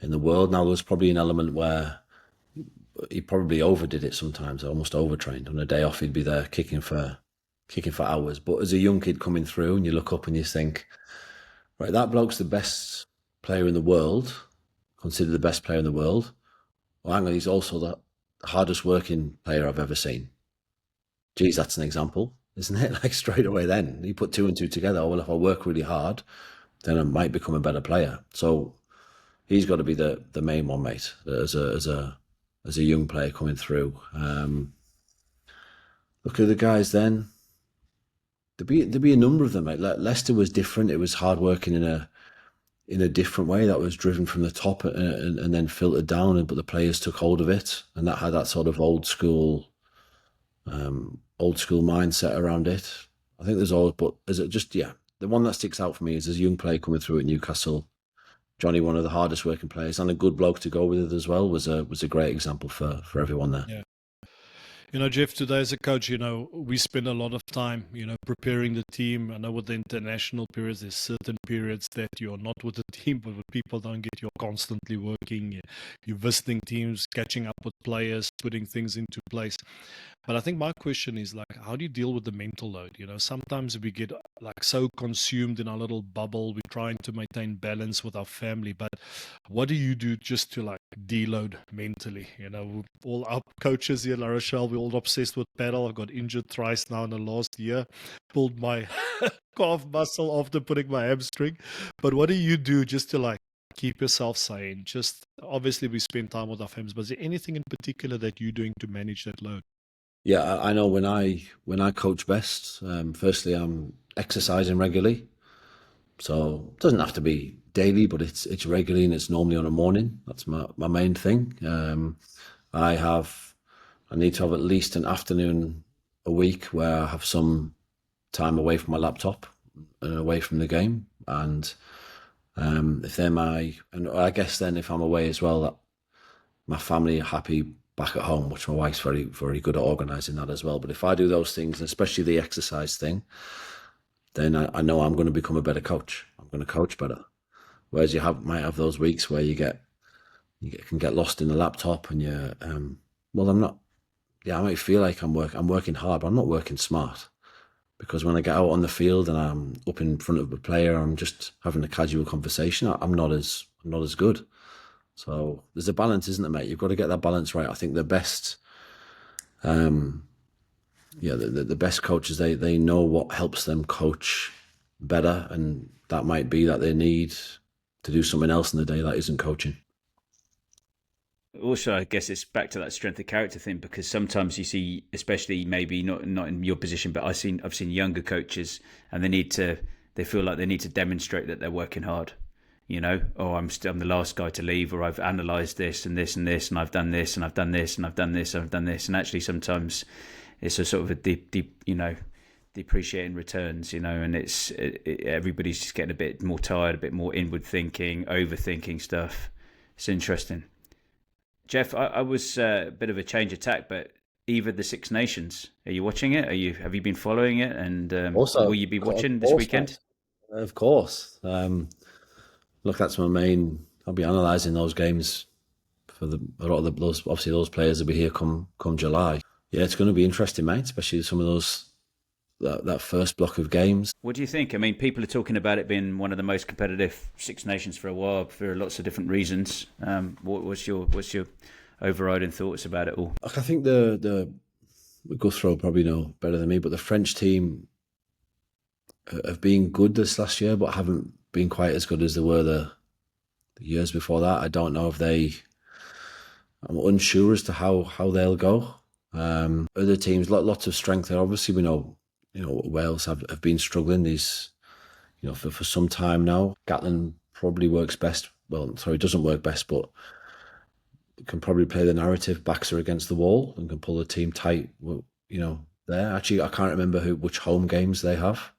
Speaker 2: in the world. Now, there was probably an element where he probably overdid it sometimes, almost overtrained. On a day off, he'd be there kicking for hours. But as a young kid coming through, and you look up and you think, right, that bloke's the best player in the world, considered the best player in the world. Well, hang on, he's also the hardest working player I've ever seen. Geez, that's an example, isn't it? Like straight away then, you put two and two together. Oh, well, if I work really hard, then I might become a better player. So he's got to be the main one, mate, as a young player coming through. Look at the guys then. There'd be a number of them, mate. Leicester was different. It was hard working in a different way that was driven from the top and then filtered down, but the players took hold of it, and that had that sort of old school mindset around it. I think there's always, but is it just the one that sticks out for me is as a young player coming through at Newcastle. Johnny, one of the hardest working players and a good bloke to go with it as well, was a great example for everyone there.
Speaker 1: Yeah. Jeff, today as a coach, we spend a lot of time, preparing the team. I know with the international periods, there's certain periods that you're not with the team, but with people don't get, you're constantly working. You're visiting teams, catching up with players, putting things into place. But I think my question is how do you deal with the mental load? Sometimes we get so consumed in our little bubble. We're trying to maintain balance with our family, but what do you do just to deload mentally? All our coaches here in La Rochelle, we're all obsessed with paddle. I got injured thrice now in the last year, pulled my calf muscle after putting my hamstring. But what do you do just to keep yourself sane? Just obviously we spend time with our families, but is there anything in particular that you're doing to manage that load?
Speaker 2: Yeah, I know when I coach best, firstly I'm exercising regularly. So it doesn't have to be daily, but it's regularly, and it's normally on a morning. That's my main thing. I need to have at least an afternoon a week where I have some time away from my laptop and away from the game. And I guess then if I'm away as well, that my family are happy back at home, which my wife's very, very good at organising that as well. But if I do those things, and especially the exercise thing, then I know I'm going to become a better coach. I'm going to coach better. Whereas might have those weeks where you can get lost in the laptop, and I'm not. Yeah, I might feel like I'm working hard, but I'm not working smart. Because when I get out on the field and I'm up in front of a player, I'm just having a casual conversation. I'm not as good. So there's a balance, isn't there, mate? You've got to get that balance right. I think the best, the best coaches, they know what helps them coach better, and that might be that they need to do something else in the day that isn't coaching.
Speaker 3: Also, I guess it's back to that strength of character thing, because sometimes you see, especially maybe not in your position, but I've seen younger coaches, and they feel like they need to demonstrate that they're working hard. I'm the last guy to leave, or I've analysed this and this and this, and I've done this and I've done this and I've done this and I've done this, and actually sometimes it's a sort of a depreciating returns, and everybody's just getting a bit more tired, a bit more inward thinking, overthinking stuff. It's interesting. Geoff, I was a bit of a change of tack, but Eva the Six Nations, are you watching it? Have you been following it? And will you be watching this weekend?
Speaker 2: Mate. Of course. Look, that's my main. I'll be analysing those games for a lot of those players will be here come July. Yeah, it's going to be interesting, mate. Especially some of those that first block of games.
Speaker 3: What do you think? I mean, people are talking about it being one of the most competitive Six Nations for a while for lots of different reasons. What's your overriding thoughts about it all?
Speaker 2: I think the Gurthro probably know better than me, but the French team have been good this last year, but haven't been quite as good as they were the years before that. I don't know if I'm unsure as to how they'll go. Other teams, lots of strength there. Obviously, we know, Wales have been struggling these, for some time now. Gatland probably works best. Well, sorry, doesn't work best, but can probably play the narrative, backs are against the wall, and can pull the team tight. There. Actually, I can't remember which home games they have.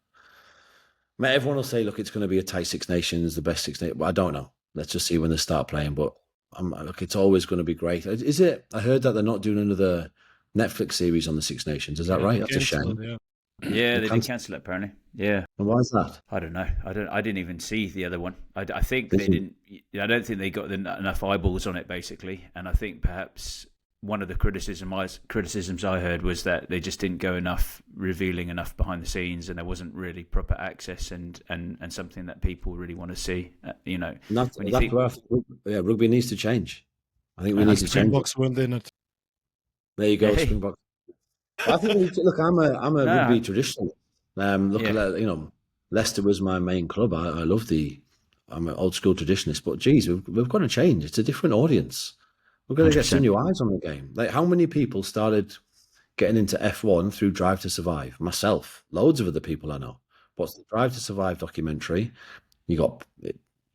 Speaker 2: I mean, everyone will say, look, it's going to be a tight Six Nations, the best Six Nations. But I don't know. Let's just see when they start playing. But look, it's always going to be great. Is it? I heard that they're not doing another Netflix series on the Six Nations. Is that right? That's a shame.
Speaker 3: Yeah, they did cancel it apparently. Yeah.
Speaker 2: And why is that?
Speaker 3: I don't know. I didn't even see the other one. I think they didn't. I don't think they got enough eyeballs on it, basically. And I think perhaps one of the criticisms I heard was that they just didn't go enough, revealing enough behind the scenes, and there wasn't really proper access and something that people really want to see.
Speaker 2: Rugby needs to change. I think we need to change.
Speaker 1: Springboks weren't in it.
Speaker 2: There you go, Springbok. I think look, I'm a rugby traditionalist. Leicester was my main club. I'm an old school traditionalist, but geez, we've got to change. It's a different audience. We've got to get some new eyes on the game. Like, how many people started getting into F1 through Drive to Survive? Myself, loads of other people I know. What's the Drive to Survive documentary? You got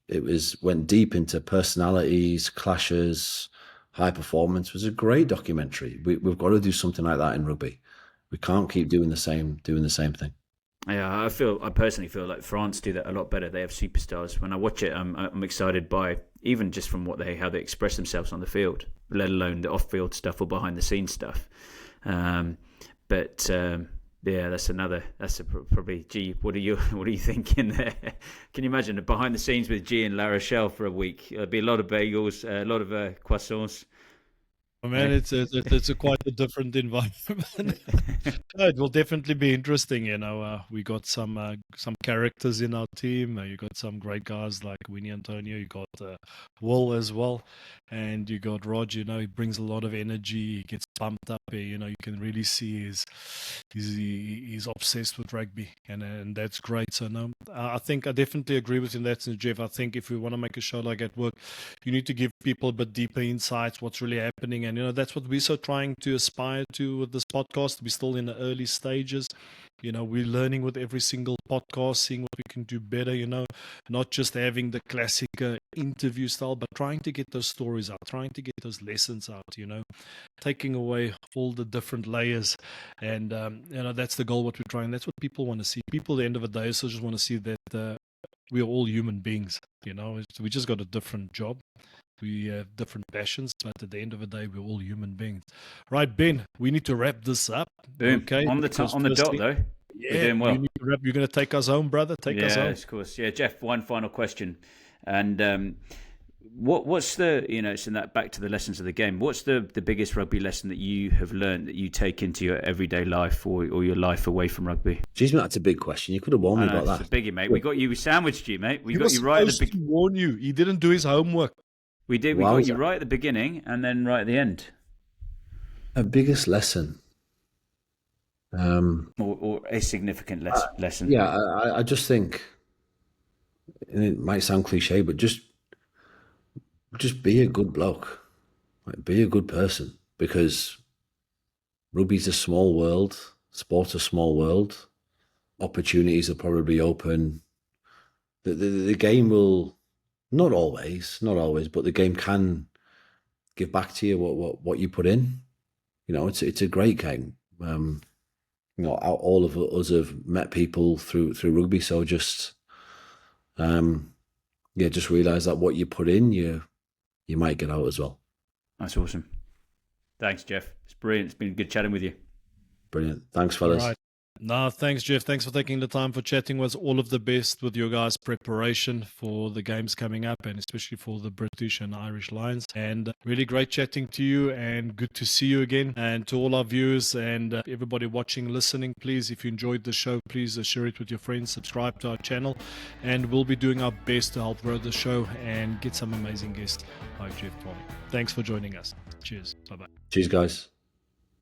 Speaker 2: it went deep into personalities, clashes, high performance. It was a great documentary. We've got to do something like that in rugby. We can't keep doing the same thing.
Speaker 3: Yeah, I personally feel like France do that a lot better. They have superstars. When I watch it, I'm excited by even just from how they express themselves on the field, let alone the off-field stuff or behind-the-scenes stuff. That's probably. Gee, what are you thinking there? Can you imagine the behind the scenes with G in La Rochelle for a week? There'll be a lot of bagels, a lot of croissants.
Speaker 1: Oh, man, it's a quite a different environment. It will definitely be interesting. We got some characters in our team. You got some great guys like Winnie Antonio. You got Will as well, and you got Rog. He brings a lot of energy. He gets pumped up. You can really see he's obsessed with rugby, and that's great. So no, I think I definitely agree with you in that sense, Geoff. I think if we want to make a show like at work, you need to give people a bit deeper insights, what's really happening, and that's what we're so trying to aspire to with this podcast. We're still in the early stages. We're learning with every single podcast, seeing what we can do better, not just having the classic interview style, but trying to get those stories out, trying to get those lessons out, taking away all the different layers. And, that's the goal, what we're trying. That's what people want to see. People at the end of the day also just want to see that we're all human beings, we just got a different job. We have different passions, but at the end of the day, we're all human beings. Right, Ben, we need to wrap this up.
Speaker 3: Boom.
Speaker 1: Okay.
Speaker 3: On the dot, though.
Speaker 1: Yeah,
Speaker 3: we're doing well.
Speaker 1: You need to wrap. You're going to take us home, brother? Take us home.
Speaker 3: Yes, of course. Yeah, Geoff, one final question. And what's it's in that back to the lessons of the game. What's the biggest rugby lesson that you have learned that you take into your everyday life or your life away from rugby?
Speaker 2: Jeez, mate, that's a big question. You could have warned me about that.
Speaker 3: It's a biggie, mate. We got you sandwiched you, mate.
Speaker 1: We got you right at the beginning. Warn you. He didn't do his homework.
Speaker 3: We did. We got you right at the beginning and then right at the end.
Speaker 2: A biggest lesson.
Speaker 3: Or a significant lesson.
Speaker 2: Yeah, I just think, and it might sound cliche, but just be a good bloke. Be a good person, because rugby's a small world, sport's a small world. Opportunities will probably open. The game will, not always, but the game can give back to you what you put in. It's a great game. All of us have met people through rugby, so just realise that what you put in, you might get out as well.
Speaker 3: That's awesome. Thanks, Geoff. It's brilliant. It's been good chatting with you.
Speaker 2: Brilliant. Thanks, fellas.
Speaker 1: No, thanks, Geoff. Thanks for taking the time for chatting with us. All of the best with your guys' preparation for the games coming up, and especially for the British and Irish Lions. And really great chatting to you, and good to see you again. And to all our viewers and everybody watching, listening, please, if you enjoyed the show, please share it with your friends, subscribe to our channel, and we'll be doing our best to help grow the show and get some amazing guests like Geoff Parling. Thanks for joining us. Cheers. Bye-bye.
Speaker 2: Cheers, guys.